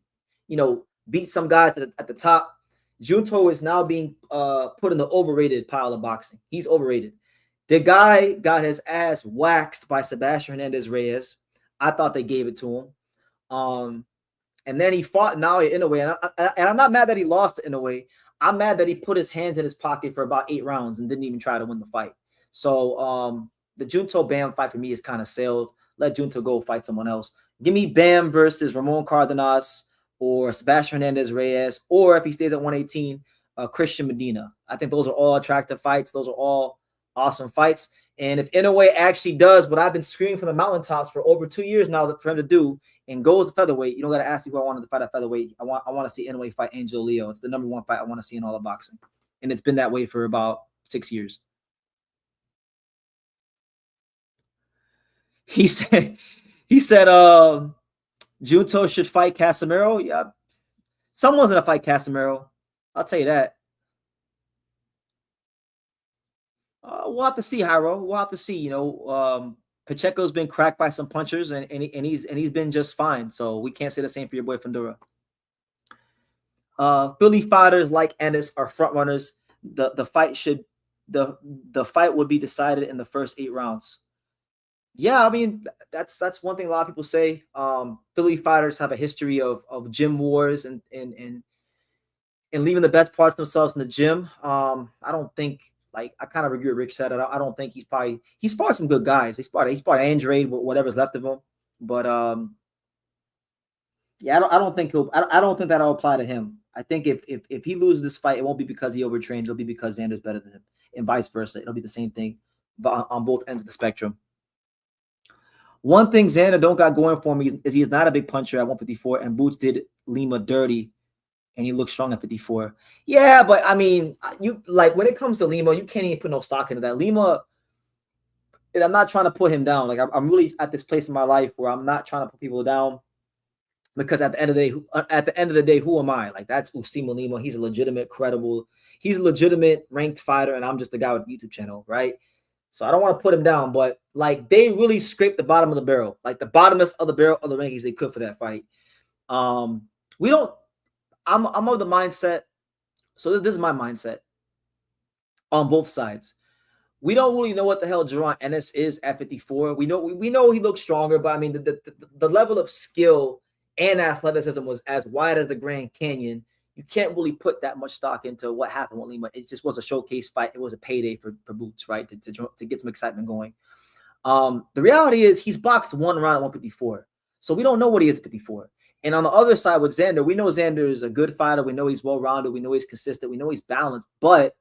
beat some guys at the top, Junto is now being put in the overrated pile of boxing. He's overrated. The guy got his ass waxed by Sebastian Hernandez-Reyes. I thought they gave it to him. And then he fought Naoya Inoue, and I'm not mad that he lost to Inoue. I'm mad that he put his hands in his pocket for about 8 rounds and didn't even try to win the fight. So the Junto Bam fight for me is kind of sailed. Let Junto go fight someone else. Give me Bam versus Ramon Cardenas or Sebastian Hernandez-Reyes, or if he stays at 118, Christian Medina. I think those are all attractive fights. Those are all awesome fights. And if Inoue actually does what I've been screaming from the mountaintops for over 2 years now for him to do, and goes to featherweight, you don't got to ask me who I wanted to fight at featherweight. I want to see Inoue fight Angel Leo. It's the number 1 fight I want to see in all of boxing, and it's been that way for about 6 years. He said, Junto should fight Casemiro. Yeah, someone's gonna fight Casemiro. I'll tell you that. We'll have to see, Hyro. We'll have to see. Pacheco's been cracked by some punchers, and he's been just fine. So we can't say the same for your boy Fundura. Philly fighters like Ennis are front runners. The fight would be decided in the first 8 rounds. Yeah, I mean that's one thing a lot of people say. Philly fighters have a history of gym wars and leaving the best parts of themselves in the gym. I don't think like I kind of agree with Rick said. I don't think he's sparred some good guys. He sparred Andre, whatever's left of him. But yeah, I don't think I don't think that'll apply to him. I think if he loses this fight, it won't be because he overtrained. It'll be because Xander's better than him, and vice versa. It'll be the same thing, but on both ends of the spectrum. One thing Xander don't got going for me is he is not a big puncher at 154, and Boots did Lima dirty, and he looked strong at 54. Yeah, but I mean, you like when it comes to Lima, you can't even put no stock into that. Lima, and I'm not trying to put him down. Like I'm really at this place in my life where I'm not trying to put people down because at the end of the day, who am I? Like that's Usima Lima. He's a legitimate, credible. He's a legitimate ranked fighter, and I'm just the guy with a YouTube channel, right? So I don't want to put him down, but like they really scraped the bottom of the barrel, like the bottomest of the barrel of the rankings they could for that fight. We don't. I'm of the mindset. So this is my mindset on both sides. We don't really know what the hell Zayas-Ennis is at 54. We know he looks stronger, but I mean the level of skill and athleticism was as wide as the Grand Canyon. You can't really put that much stock into what happened with Lima. It just was a showcase fight. It was a payday for Boots, right? To get some excitement going. The reality is he's boxed one round at 154. So we don't know what he is at 54. And on the other side with Xander, we know Xander is a good fighter. We know he's well-rounded. We know he's consistent. We know he's balanced. But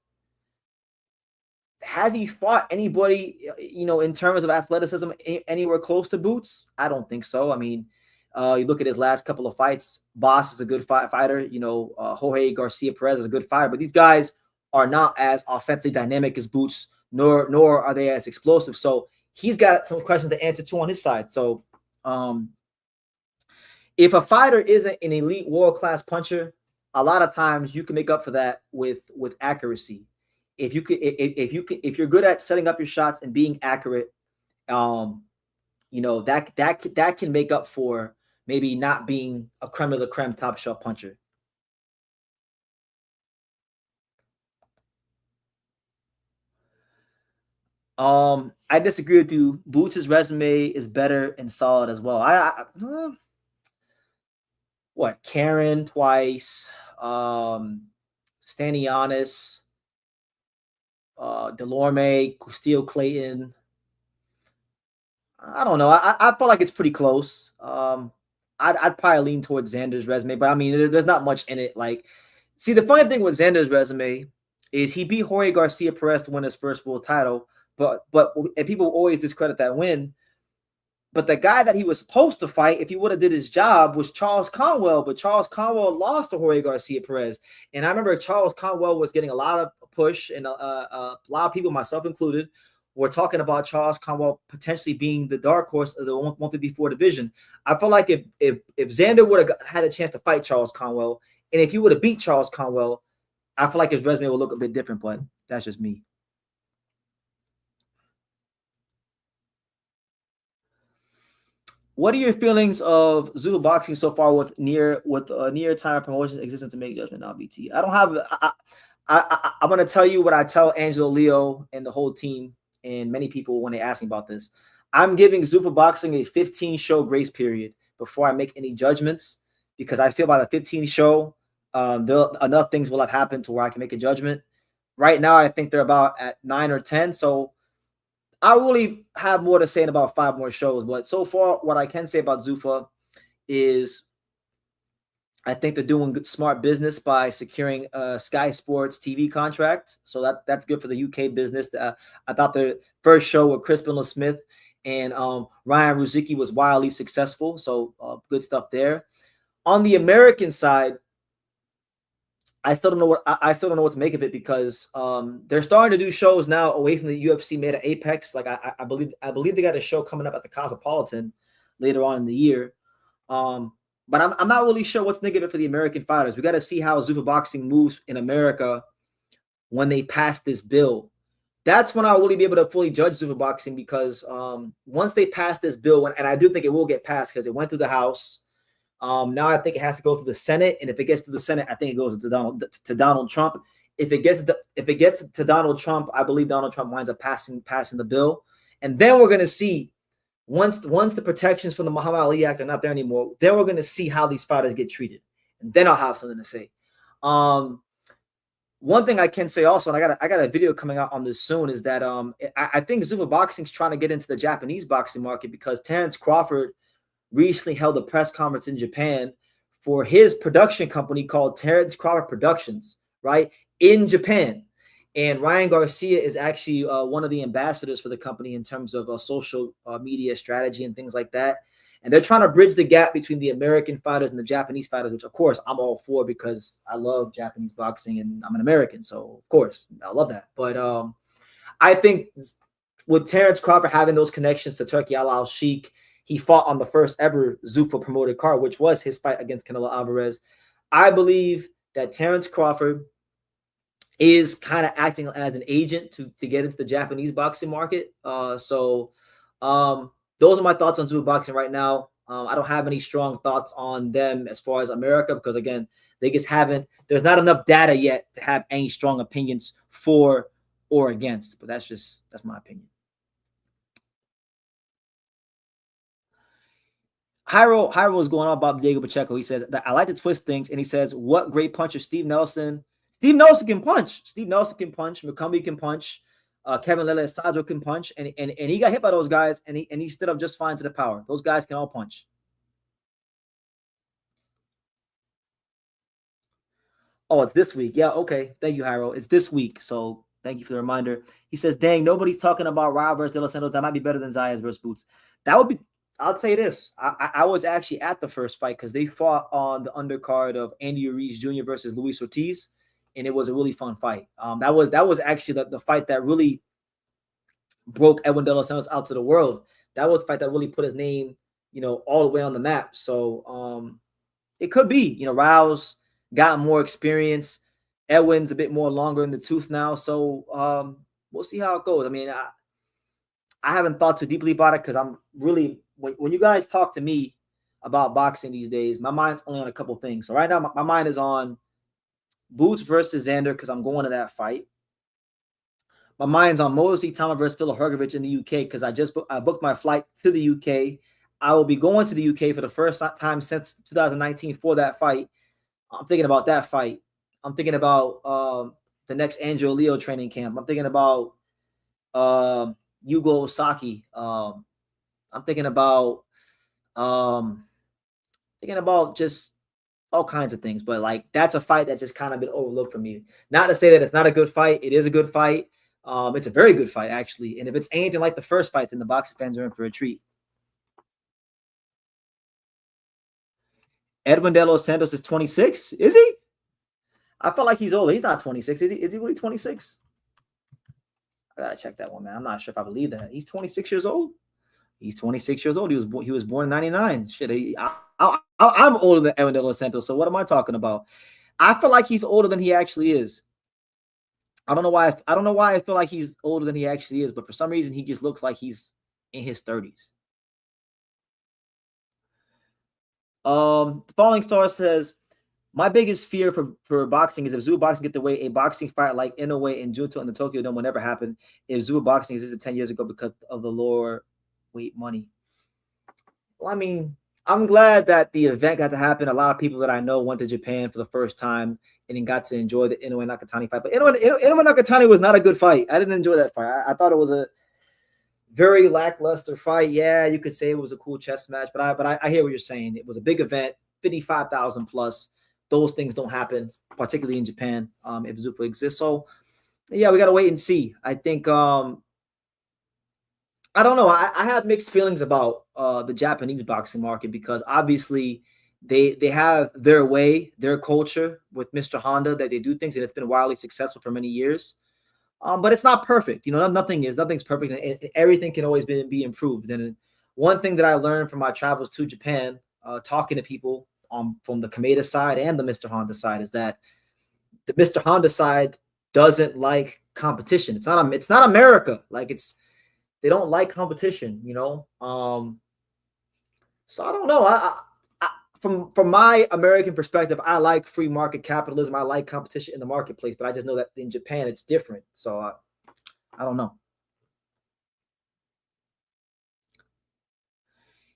has he fought anybody, in terms of athleticism anywhere close to Boots? I don't think so. I mean, you look at his last couple of fights. Boss is a good fighter. Jorge Garcia Perez is a good fighter. But these guys are not as offensively dynamic as Boots, nor are they as explosive. So he's got some questions to answer to on his side. So if a fighter isn't an elite world-class puncher, a lot of times you can make up for that with accuracy. If you're good at setting up your shots and being accurate, that can make up for maybe not being a creme de la creme top shelf puncher. I disagree with you. Boots' resume is better and solid as well. What? Karen twice, Stanionis, Delorme, Steele Clayton. I don't know. I feel like it's pretty close. I'd probably lean towards Xander's resume, but I mean, there's not much in it. Like, see, the funny thing with Xander's resume is he beat Jorge Garcia Perez to win his first world title, and people always discredit that win. But the guy that he was supposed to fight, if he would have did his job, was Charles Conwell. But Charles Conwell lost to Jorge Garcia Perez. And I remember Charles Conwell was getting a lot of push, and a lot of people, myself included, were talking about Charles Conwell potentially being the dark horse of the 154 division. I feel like if Xander would have had a chance to fight Charles Conwell, and if he would have beat Charles Conwell, I feel like his resume would look a bit different, but that's just me. What are your feelings of Zulu boxing so far with near time promotions existing to make judgment on BT? I don't have. I'm going to tell you what I tell Angelo Leo and the whole team and many people when they ask me about this. I'm giving Zuffa Boxing a 15-show grace period before I make any judgments because I feel by the 15th show, enough things will have happened to where I can make a judgment. Right now, I think they're about at 9 or 10. So I really have more to say in about 5 more shows. But so far, what I can say about Zuffa is I think they're doing good, smart business by securing a Sky Sports TV contract. So that's good for the UK business. I thought their first show with Crispin Smith and Ryan Ruzicki was wildly successful. So good stuff there. On the American side, I still don't know what to make of it because they're starting to do shows now away from the UFC made at Apex. Like I believe they got a show coming up at the Cosmopolitan later on in the year. But I'm not really sure what's negative for the American fighters. We got to see how Zuffa Boxing moves in America when they pass this bill. That's when I'll really be able to fully judge Zuffa Boxing because once they pass this bill, and I do think it will get passed because it went through the House. Now I think it has to go through the Senate, and if it gets to the Senate, I think it goes to Donald Trump. If it gets to Donald Trump, I believe Donald Trump winds up passing the bill, and then we're going to see once the protections from the Muhammad Ali Act are not there anymore, then we're going to see how these fighters get treated, and then I'll have something to say. One thing I can say also, and I got a video coming out on this soon, is that I think Zuffa Boxing's trying to get into the Japanese boxing market because Terrence Crawford recently held a press conference in Japan for his production company called Terrence Crawford Productions, right, in Japan. And Ryan Garcia is actually one of the ambassadors for the company in terms of social media strategy and things like that. And they're trying to bridge the gap between the American fighters and the Japanese fighters, which, of course, I'm all for because I love Japanese boxing and I'm an American. So, of course, I love that. But I think with Terrence Crawford having those connections to Turkey Al Sheikh, he fought on the first ever Zuffa promoted card, which was his fight against Canelo Alvarez. I believe that Terrence Crawford is kind of acting as an agent to get into the Japanese boxing market. Those are my thoughts on Zuffa Boxing right now. I don't have any strong thoughts on them as far as America because, again, they just haven't. There's not enough data yet to have any strong opinions for or against. But that's my opinion. Hyro is going on about Diego Pacheco. He says that I like to twist things, and he says, "What great puncher, Steve Nelson." Steve Nelson can punch. Steve Nelson can punch. McCumbie can punch. Kevin Lele-Sadro can punch, and he got hit by those guys, and he stood up just fine to the power. Those guys can all punch. Oh, it's this week. Yeah, okay. Thank you, Hyro. It's this week, so thank you for the reminder. He says, "Dang, nobody's talking about Rao versus De Los Santos. That might be better than Zayas versus Boots. That would be." I'll tell you this. I was actually at the first fight because they fought on the undercard of Andy Ruiz Jr. versus Luis Ortiz, and it was a really fun fight. That was actually the fight that really broke Edwin De Los Santos out to the world. That was the fight that really put his name, all the way on the map. So it could be, Rao's got more experience. Edwin's a bit more longer in the tooth now. So we'll see how it goes. I mean, I haven't thought too deeply about it because I'm really, when you guys talk to me about boxing these days, my mind's only on a couple things. So right now, my mind is on Boots versus Xander because I'm going to that fight. My mind's on Mosley Thomas versus Phil Hrgovic in the UK because I booked my flight to the UK. I will be going to the UK for the first time since 2019 for that fight. I'm thinking about that fight. I'm thinking about the next Angelo Leo training camp. I'm thinking about Yugo Osaki. I'm thinking about just all kinds of things. But like that's a fight that just kind of been overlooked for me. Not to say that it's not a good fight. It is a good fight. It's a very good fight, actually. And if it's anything like the first fight, then the boxing fans are in for a treat. Edwin De Los Santos is 26. Is he? I felt like he's older. He's not 26. Is he really 26? I gotta check that one, man. I'm not sure if I believe that. He's 26 years old. He's 26 years old. He was born in 99. Shit, I'm older than Edwin De Los Santos. So what am I talking about? I feel like he's older than he actually is. I don't know why I feel like he's older than he actually is, but for some reason he just looks like he's in his 30s. The Falling Star says, my biggest fear for boxing is if Zuffa Boxing get the way a boxing fight like Inoue and Junto in the Tokyo Dome will never happen if Zuffa Boxing existed 10 years ago because of the lower weight money. Well, I mean, I'm glad that the event got to happen. A lot of people that I know went to Japan for the first time and then got to enjoy the Inoue Nakatani fight. But Inoue Nakatani was not a good fight. I didn't enjoy that fight. I thought it was a very lackluster fight. Yeah, you could say it was a cool chess match, but I hear what you're saying. It was a big event, 55,000 plus. Those things don't happen, particularly in Japan, if Zuffa exists. So, yeah, we got to wait and see. I think, I don't know. I have mixed feelings about the Japanese boxing market because obviously they have their way, their culture with Mr. Honda that they do things, and it's been wildly successful for many years. But it's not perfect. Nothing's perfect, and everything can always be improved. And one thing that I learned from my travels to Japan, talking to people from the Kameda side and the Mr. Honda side, is that the Mr. Honda side doesn't like competition. It's not America. Like they don't like competition, So I don't know. From my American perspective, I like free market capitalism. I like competition in the marketplace, but I just know that in Japan it's different. So I don't know.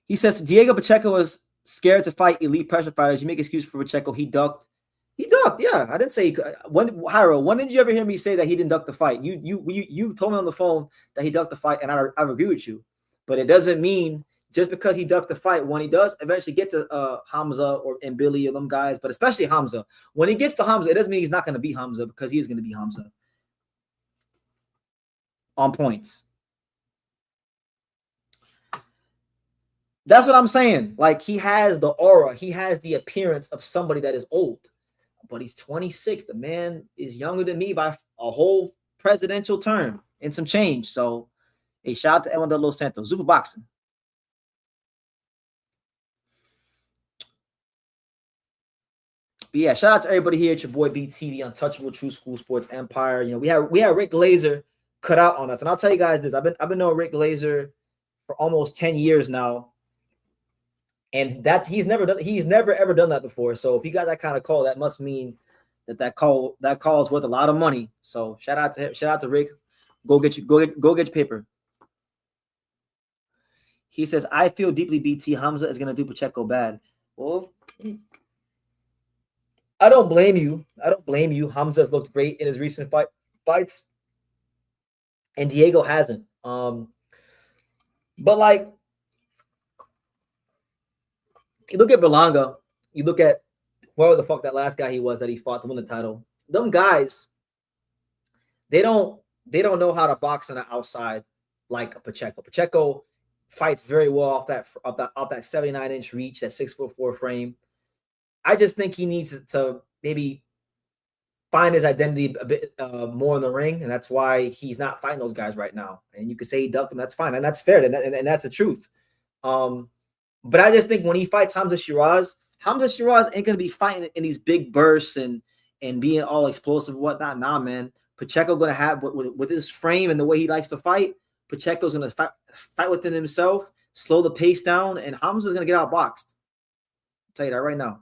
He says Diego Pacheco is scared to fight elite pressure fighters. You make excuse for Pacheco. He ducked. He ducked. Yeah, I didn't say when. Hyro, when did you ever hear me say that he didn't duck the fight? You told me on the phone that he ducked the fight, and I agree with you. But it doesn't mean just because he ducked the fight, when he does eventually get to Hamza and Billy or them guys, but especially Hamza, when he gets to Hamza, it doesn't mean he's not going to beat Hamza, because he is going to beat Hamza on points. That's what I'm saying. Like, he has the aura, he has the appearance of somebody that is old, but he's 26. The man is younger than me by a whole presidential term and some change. So, a shout out to Edwin de Los Santos, Super Boxing. But yeah, shout out to everybody here. It's your boy BT, the untouchable True School Sports Empire. You know, we had Rick Glaser cut out on us, and I'll tell you guys this: I've been knowing Rick Glaser for almost 10 years now, and that he's never ever done that before. So if he got that kind of call, that must mean that call is worth a lot of money. So shout out to him, shout out to Rick. Go get your paper. He says, I feel deeply BT Hamza is gonna do Pacheco bad. Well, I don't blame you. Hamza's looked great in his recent fights, and Diego hasn't. But like, you look at Berlanga, you look at whoever the fuck that last guy he was that he fought to win the title. Them guys, they don't know how to box on the outside like a Pacheco. Pacheco fights very well off that 79-inch reach, that 6'4" frame. I just think he needs to maybe find his identity a bit more in the ring, and that's why he's not fighting those guys right now. And you could say he ducked them, that's fine, and that's fair, and that's the truth. But I just think when he fights Hamza Shiraz ain't gonna be fighting in these big bursts and being all explosive and whatnot. Nah, man. Pacheco gonna have with his frame and the way he likes to fight. Pacheco's gonna fight within himself, slow the pace down, and Hamza's gonna get outboxed. I'll tell you that right now.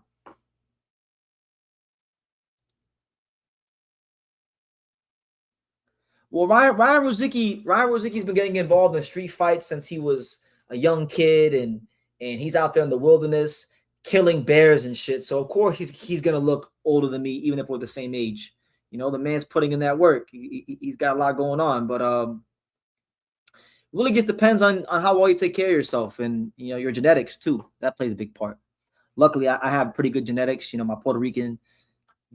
Well, Ryan Rozicki's been getting involved in street fights since he was a young kid, and he's out there in the wilderness killing bears and shit. So of course he's gonna look older than me, even if we're the same age. You know, the man's putting in that work. He's got a lot going on, but really just depends on how well you take care of yourself, and you know, your genetics too. That plays a big part. Luckily, I have pretty good genetics. You know, my Puerto Rican,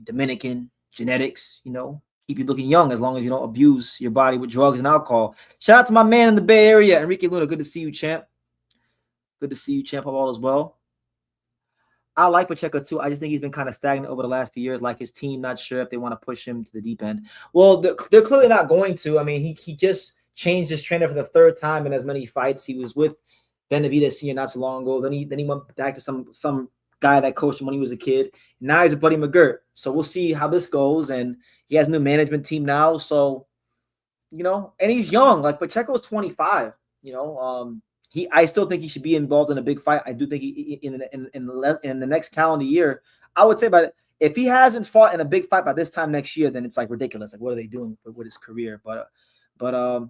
Dominican genetics. You know, keep you looking young as long as you don't abuse your body with drugs and alcohol. Shout out to my man in the Bay Area, Enrique Luna. Good to see you, champ. Good to see you, champ. Hope all as well. I like Pacheco too. I just think he's been kind of stagnant over the last few years. Like, his team, not sure if they want to push him to the deep end. Well, they're clearly not going to. I mean, he just changed his trainer for the third time in as many fights. He was with Benavidez Senior not so long ago. Then he went back to some guy that coached him when he was a kid. Now he's a Buddy McGirt. So we'll see how this goes. And he has a new management team now. So, you know, and he's young. Like, Pacheco's 25. You know, I still think he should be involved in a big fight. I do think in the next calendar year, I would say, but if he hasn't fought in a big fight by this time next year, then it's like ridiculous. Like, what are they doing with his career? But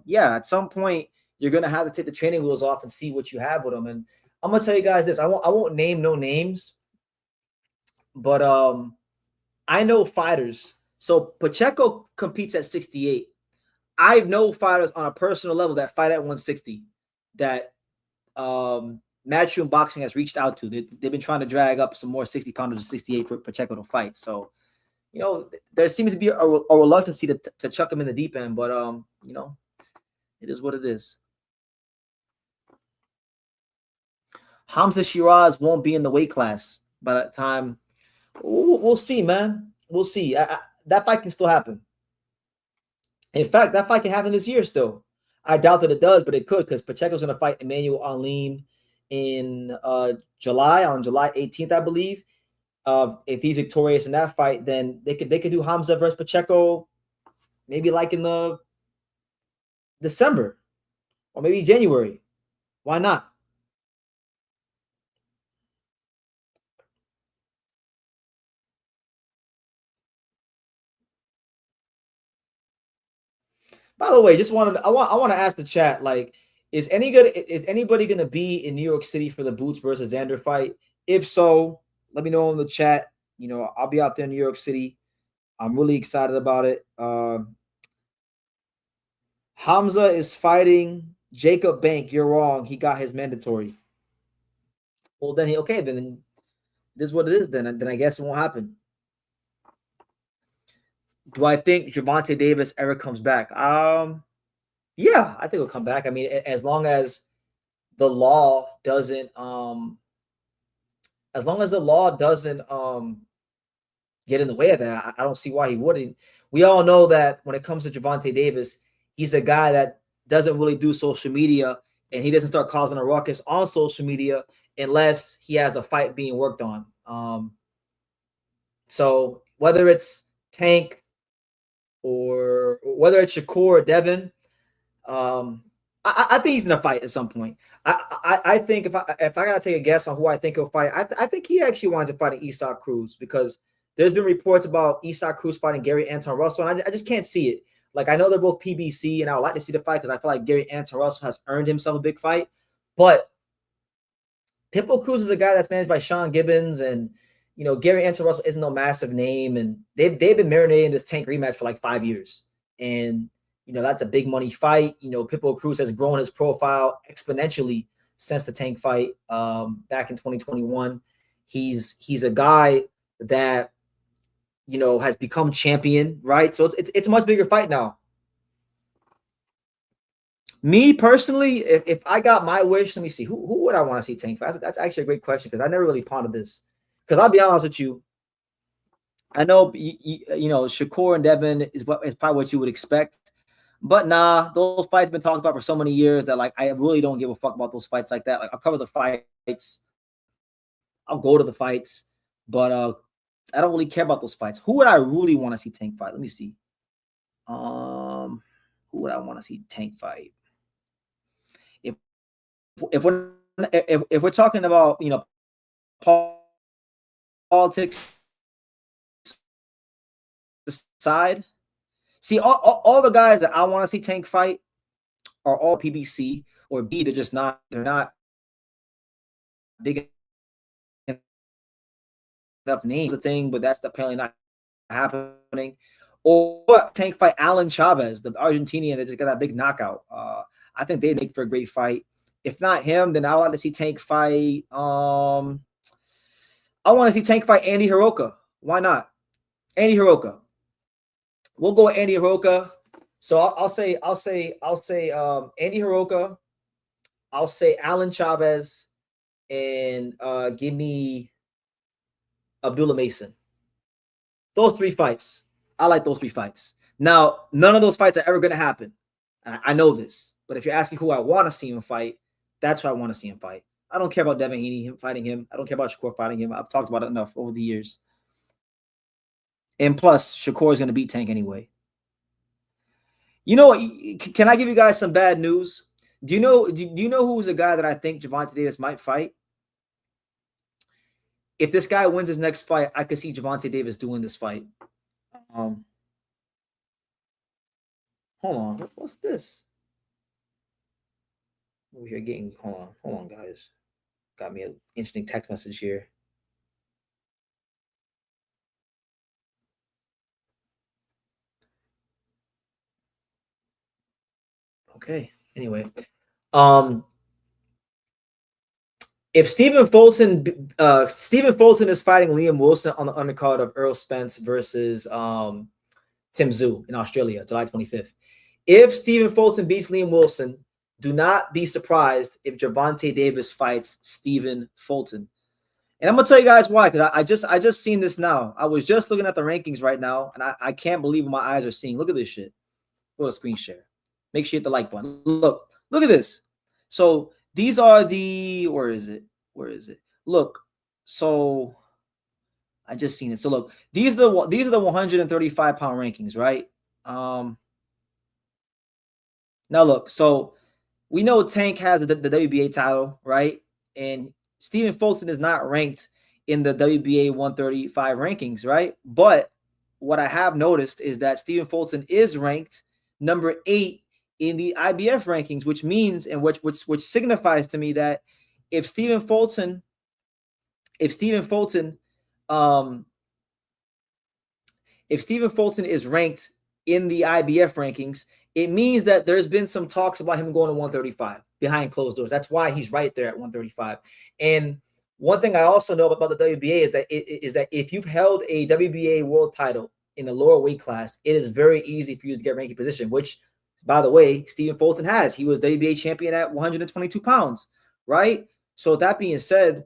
yeah, at some point you're gonna have to take the training wheels off and see what you have with him. And I'm gonna tell you guys this: I won't name no names, but I know fighters. So Pacheco competes at 68. I know fighters on a personal level that fight at 160 that Matchroom Boxing has reached out to. They've been trying to drag up some more 60-pounders to 68 for Pacheco to fight. So, you know, there seems to be a reluctance to chuck him in the deep end, but you know, it is what it is. Hamza Shiraz won't be in the weight class by that time. We'll see, man. We'll see. That fight can still happen. In fact, that fight can happen this year still. I doubt that it does, but it could, because Pacheco's going to fight Emmanuel Alim in July, on July 18th, I believe. If he's victorious in that fight, then they could do Hamza versus Pacheco maybe like in the December or maybe January. Why not? By the way, I want to ask the chat, like, Is anybody gonna be in New York City for the Boots versus Xander fight? If so, let me know in the chat. I'll be out there in New York City. I'm really excited about it. Hamza is fighting Jacob Bank. You're wrong. He got his mandatory. Well, then then this is what it is. Then I guess it won't happen. Do I think Gervonta Davis ever comes back? Yeah, I think he'll come back. I mean, as long as the law doesn't get in the way of that, I don't see why he wouldn't. We all know that when it comes to Gervonta Davis, he's a guy that doesn't really do social media, and he doesn't start causing a ruckus on social media unless he has a fight being worked on. So whether it's Tank or whether it's Shakur or Devin, I think he's gonna fight at some point. I think if I gotta take a guess on who I think he'll fight, I think he actually winds up fighting Isaac Cruz, because there's been reports about Isaac Cruz fighting Gary Anton Russell, and I just can't see it. Like, I know they're both PBC, and I would like to see the fight because I feel like Gary Anton Russell has earned himself a big fight. But Pitbull Cruz is a guy that's managed by Sean Gibbons, and Gary Anton Russell isn't no massive name, and they've been marinating this Tank rematch for like 5 years, and that's a big money fight. Pitbull Cruz has grown his profile exponentially since the Tank fight back in 2021. He's a guy that has become champion, right? So it's a much bigger fight now. Me personally, if I got my wish, let me see, who would I want to see Tank fight? That's actually a great question, because I never really pondered this. Because I'll be honest with you, I know Shakur and Devin is probably what you would expect. But nah, those fights have been talked about for so many years that, like, I really don't give a fuck about those fights like that. Like, I'll cover the fights, I'll go to the fights, but I don't really care about those fights. Who would I really want to see Tank fight? Let me see. Who would I want to see Tank fight? If we're talking about politics aside, see, all the guys that I want to see Tank fight are all PBC, or B, they're not big enough names. The thing, but that's apparently not happening. Or Tank fight Alan Chavez, the Argentinian that just got that big knockout. I think they'd make for a great fight. If not him, then I would like to see Tank fight. I want to see Tank fight Andy Hiroka. Why not? Andy Hiroka. We'll go with Andy Hiroka. So I'll say Andy Hiroka. I'll say Alan Chavez, and give me Abdullah Mason. Those 3 fights. I like those 3 fights. Now, none of those fights are ever going to happen. I know this. But if you're asking who I want to see him fight, that's who I want to see him fight. I don't care about Devin Haney fighting him. I don't care about Shakur fighting him. I've talked about it enough over the years. And plus, Shakur is going to beat Tank anyway. Can I give you guys some bad news? Do you know who's a guy that I think Gervonta Davis might fight? If this guy wins his next fight, I could see Gervonta Davis doing this fight. Hold on. What's this? Over here getting, hold on, guys. Got me an interesting text message here. Okay. Anyway, if Stephen Fulton is fighting Liam Wilson on the undercard of Errol Spence versus Tim Tszyu in Australia, July 25th. If Stephen Fulton beats Liam Wilson, do not be surprised if Gervonta Davis fights Stephen Fulton. And I'm gonna tell you guys why, because I just seen this now. I was just looking at the rankings right now, and I can't believe what my eyes are seeing. Look at this shit. Go to screen share. Make sure you hit the like button. Look at this. So these are the, where is it? Look, so I just seen it. So look, these are the 135-pound rankings, right? Now look, so we know Tank has the WBA title, right? And Stephen Fulton is not ranked in the WBA 135 rankings, right? But what I have noticed is that Stephen Fulton is ranked number 8 in the IBF rankings, which means and which signifies to me that if Stephen Fulton um if Stephen Fulton is ranked in the IBF rankings, it means that there's been some talks about him going to 135 behind closed doors. That's why he's right there at 135. And one thing I also know about the WBA is that if you've held a WBA world title in the lower weight class, it is very easy for you to get ranking position, which, by the way, Stephen Fulton has. He was WBA champion at 122 pounds, right? So that being said,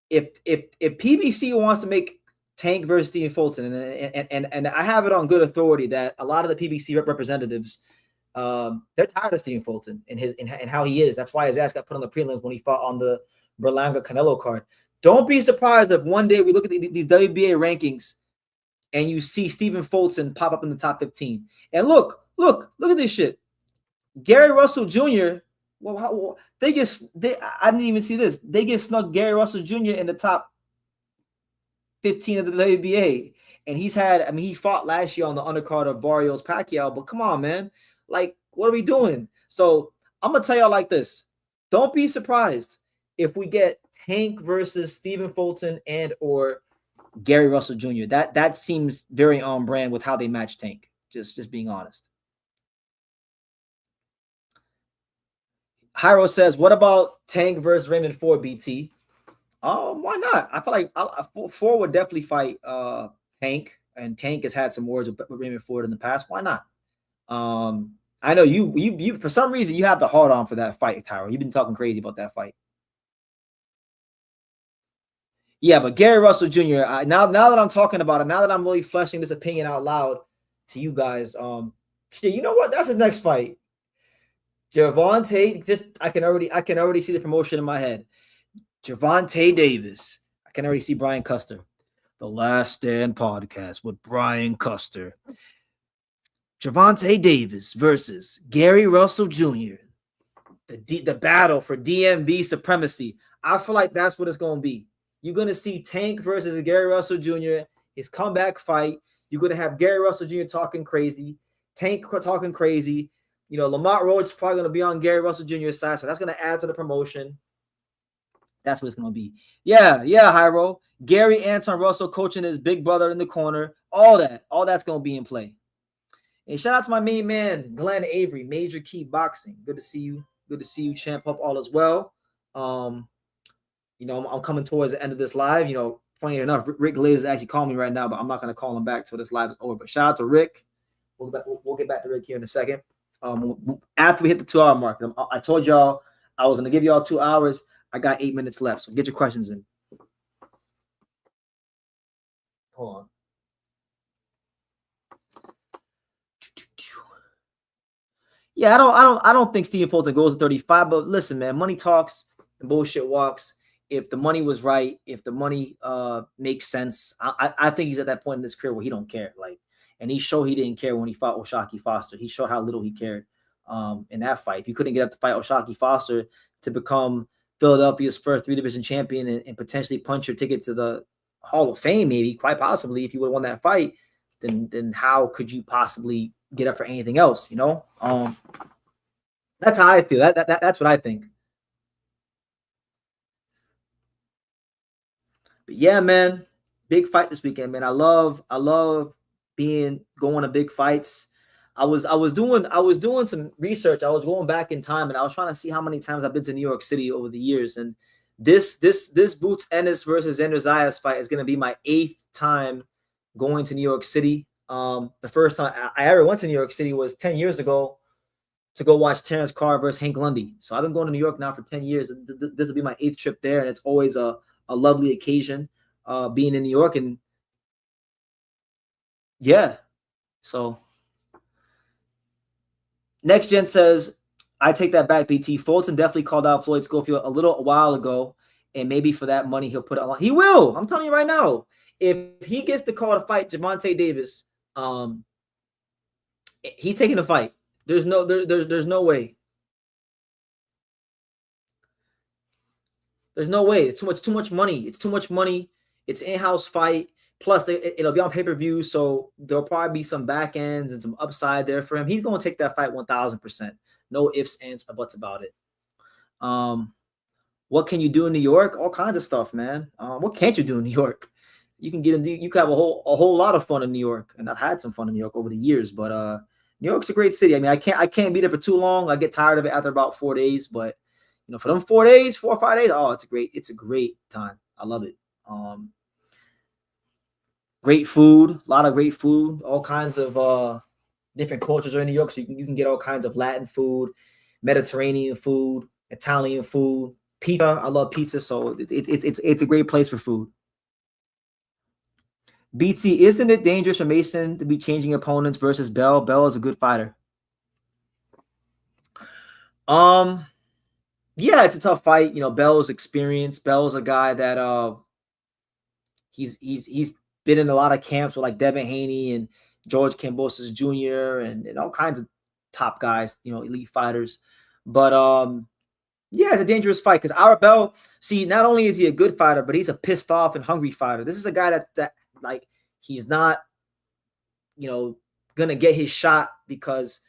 if PBC wants to make Tank versus Stephen Fulton, and I have it on good authority that a lot of the PBC representatives, they're tired of Stephen Fulton and how he is. That's why his ass got put on the prelims when he fought on the Berlanga Canelo card. Don't be surprised if one day we look at these WBA rankings and you see Stephen Fulton pop up in the top 15. And look at this shit. Gary Russell Jr. Well, I didn't even see this. They just snuck Gary Russell Jr. in the top 15 of the WBA. And he fought last year on the undercard of Barrios Pacquiao, but come on, man. Like, what are we doing? So I'm going to tell y'all like this. Don't be surprised if we get Tank versus Stephen Fulton and or Gary Russell Jr. That seems very on brand with how they match Tank. Just being honest. Hyro says, what about Tank versus Raymond Ford, BT? Why not? I feel like Ford would definitely fight Tank, and Tank has had some words with Raymond Ford in the past. Why not? I know you for some reason you have the hard on for that fight, Tyro. You've been talking crazy about that fight. Yeah, but Gary Russell Jr. Now that I'm talking about it, now that I'm really fleshing this opinion out loud to you guys, you know what? That's his next fight. Gervonta, I can already see the promotion in my head. Gervonta Davis. I can already see Brian Custer. The Last Stand podcast with Brian Custer. Gervonta Davis versus Gary Russell Jr. The battle for DMV supremacy. I feel like that's what it's going to be. You're going to see Tank versus Gary Russell Jr., his comeback fight. You're going to have Gary Russell Jr. talking crazy, Tank talking crazy. You know, Lamont Roach is probably going to be on Gary Russell Jr.'s side, so that's going to add to the promotion. That's what it's going to be. Yeah, Hyro. Gary Anton Russell coaching his big brother in the corner. All that's going to be in play. And shout out to my main man, Glenn Avery, Major Key Boxing. Good to see you. Good to see you, champ. Hope all is well. You know, I'm coming towards the end of this live. You know, funny enough, Rick Glaser is actually calling me right now, but I'm not going to call him back till this live is over. But shout out to Rick. We'll get back to Rick here in a second. After we hit the 2-hour mark, I told y'all I was going to give y'all 2 hours. I got 8 minutes left, so get your questions in. Hold on. Yeah, I don't think Stephen Fulton goes to 35, but listen, man, money talks and bullshit walks. If the money was right, if the money makes sense, I think he's at that point in his career where he don't care. Like, and he showed he didn't care when he fought Oshaki Foster. He showed how little he cared in that fight. If he couldn't get up to fight Oshaki Foster to become Philadelphia's first 3-division champion and potentially punch your ticket to the Hall of Fame, maybe, quite possibly, if you would have won that fight, then how could you possibly get up for anything else, you know? That's how I feel. That's what I think. But yeah, man, big fight this weekend, man. I love going to big fights. I was doing some research. I was going back in time and I was trying to see how many times I've been to New York City over the years. And this Zayas-Ennis versus Zayas fight is going to be my 8th time going to New York City. The first time I ever went to New York City was 10 years ago to go watch Terrence Carr versus Hank Lundy. So I've been going to New York now for 10 years. This will be my 8th trip there, and it's always a lovely occasion being in New York. And yeah, so Next Gen says, I take that back, BT. Fulton definitely called out Floyd Schofield a while ago, and maybe for that money he'll put it on. He will. I'm telling you right now. If he gets the call to fight Gervonta Davis, he's taking the fight. There's no way. There's no way. It's too much money. It's too much money. It's an in-house fight. Plus, it'll be on pay-per-view, so there'll probably be some back ends and some upside there for him. He's going to take that fight 1,000%. No ifs, ands, or buts about it. What can you do in New York? All kinds of stuff, man. What can't you do in New York? You can you can have a whole lot of fun in New York, and I've had some fun in New York over the years. But New York's a great city. I mean, I can't be there for too long. I get tired of it after about 4 days. But for them 4 days, 4 or 5 days, oh, it's a great time. I love it. Great food, a lot of great food, all kinds of different cultures are in New York, so you can get all kinds of Latin food, Mediterranean food, Italian food, pizza. I love pizza, so it's a great place for food. BT, isn't it dangerous for Mason to be changing opponents versus Bell? Bell is a good fighter. Yeah, it's a tough fight. Bell's experienced. Bell's a guy that he's been in a lot of camps with like Devin Haney and George Kambosos Jr. and all kinds of top guys, elite fighters. But yeah, it's a dangerous fight because our Bell, see, not only is he a good fighter, but he's a pissed off and hungry fighter. This is a guy that like he's not, gonna get his shot because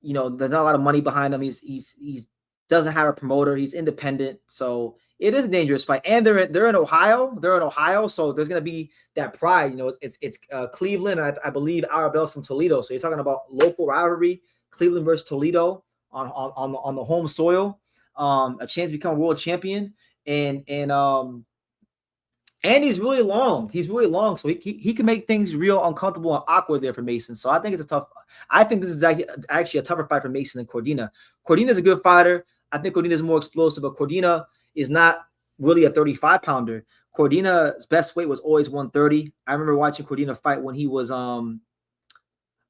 there's not a lot of money behind him. He's doesn't have a promoter. He's independent, so it is a dangerous fight. And they're in Ohio. They're in Ohio, so there's gonna be that pride. It's Cleveland. I believe Arabelle's from Toledo, so you're talking about local rivalry. Cleveland versus Toledo on the home soil. A chance to become a world champion, and he's really long. He's really long, so he can make things real uncomfortable and awkward there for Mason. So I think it's a tough. I think this is actually a tougher fight for Mason than Cordina. Cordina's a good fighter. I think Cordina is more explosive, but Cordina is not really a 35-pounder. Cordina's best weight was always 130. I remember watching Cordina fight when he was at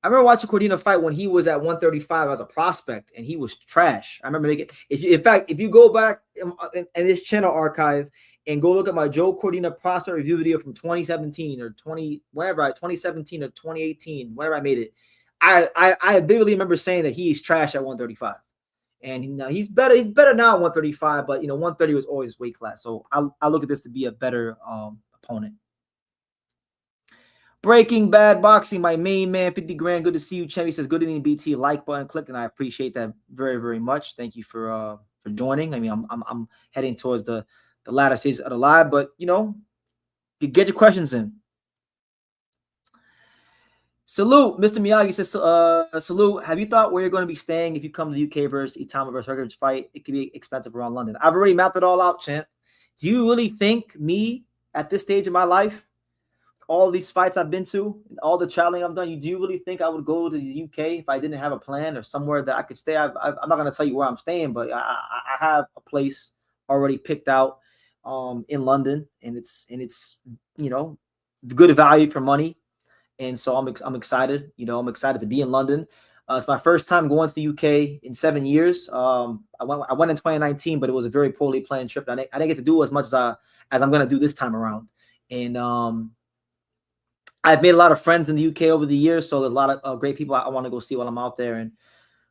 135 as a prospect, and he was trash. I remember if you go back in this channel archive and go look at my Joe Cordina prospect review video from 2017 or 2017 or 2018, whenever I made it, I vividly remember saying that he's trash at 135. And he's better. He's better now at 135, but 130 was always weight class. So I look at this to be a better opponent. Breaking Bad Boxing, my main man, 50 grand. Good to see you, Chen. He says, good evening, BT. Like button clicked, and I appreciate that very, very much. Thank you for joining. I mean, I'm heading towards the latter stages of the live, but you get your questions in. Salute, Mr. Miyagi says, salute. Have you thought where you're going to be staying if you come to the UK versus Itama versus Hergovich fight? It could be expensive around London. I've already mapped it all out, champ. Do you really think me at this stage of my life, all these fights I've been to, and all the traveling I've done, do you really think I would go to the UK if I didn't have a plan or somewhere that I could stay? I'm not going to tell you where I'm staying, but I have a place already picked out in London, and it's good value for money. And so I'm excited. I'm excited to be in London. It's my first time going to the UK in 7 years. I went in 2019, but it was a very poorly planned trip. I didn't get to do as much as I'm going to do this time around. And I've made a lot of friends in the UK over the years, so there's a lot of great people I want to go see while I'm out there. And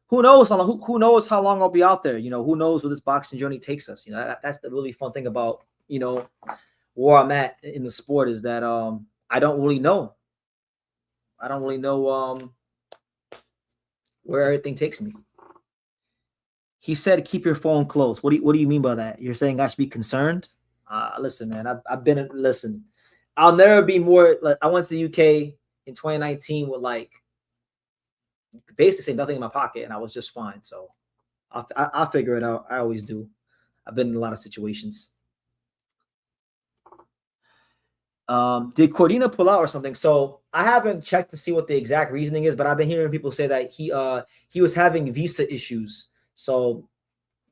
who knows how long I'll be out there? Who knows where this boxing journey takes us? That's the really fun thing about where I'm at in the sport, is that I don't really know. I don't really know where everything takes me. He said, keep your phone close. What do you mean by that? You're saying I should be concerned? Listen, man, listen, I'll never be more. I went to the UK in 2019 with basically say nothing in my pocket, and I was just fine. So I'll figure it out. I always do. I've been in a lot of situations. Did Cordina pull out or something? So I haven't checked to see what the exact reasoning is, but I've been hearing people say that he was having visa issues. So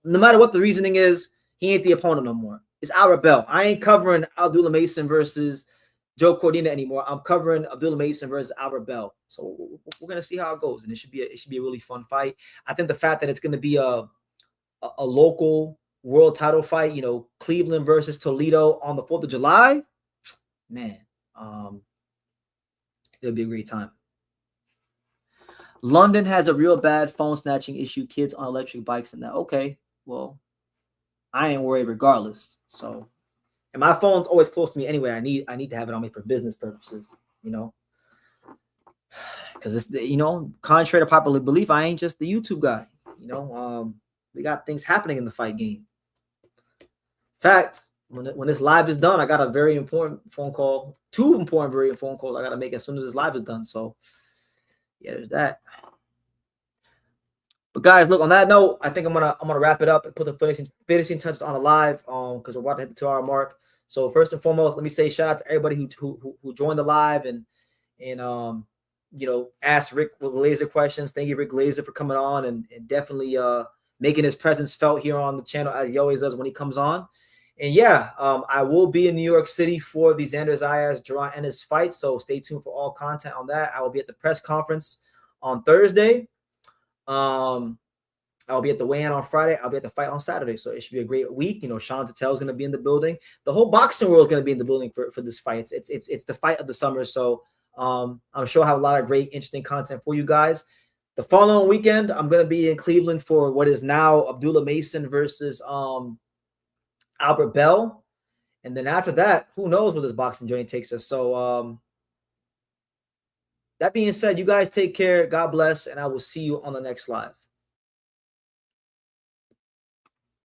no matter what the reasoning is, he ain't the opponent no more. It's Arabelle. I ain't covering Abdullah Mason versus Joe Cordina anymore. I'm covering Abdullah Mason versus Arabelle. So we're gonna see how it goes, and it should be a really fun fight. I think the fact that it's gonna be a local world title fight, Cleveland versus Toledo on the 4th of July. Man, it'll be a great time. London has a real bad phone snatching issue. Kids on electric bikes and that. Okay, well, I ain't worried regardless. So And my phone's always close to me anyway. I need to have it on me for business purposes, you know. Because it's contrary to popular belief, I ain't just the YouTube guy. We got things happening in the fight game. In fact, when this live is done, I got a very important phone call. Two important, very important phone calls I got to make as soon as this live is done. So, yeah, there's that. But guys, look, on that note, I think I'm gonna wrap it up and put the finishing touches on the live because we're about to hit the 2-hour mark. So first and foremost, let me say shout out to everybody who joined the live and asked Rick Glaser questions. Thank you, Rick Glaser, for coming on and definitely making his presence felt here on the channel as he always does when he comes on. And yeah, I will be in New York City for the Xander Zayas Ennis fight. So stay tuned for all content on that. I will be at the press conference on Thursday. I'll be at the weigh-in on Friday. I'll be at the fight on Saturday. So it should be a great week. Sean Tatel is going to be in the building. The whole boxing world is going to be in the building for this fight. It's the fight of the summer. So I'm sure I'll have a lot of great, interesting content for you guys. The following weekend, I'm going to be in Cleveland for what is now Abdullah Mason versus Albert Bell. And then after that, who knows where this boxing journey takes us. So that being said, you guys take care. God bless. And I will see you on the next live.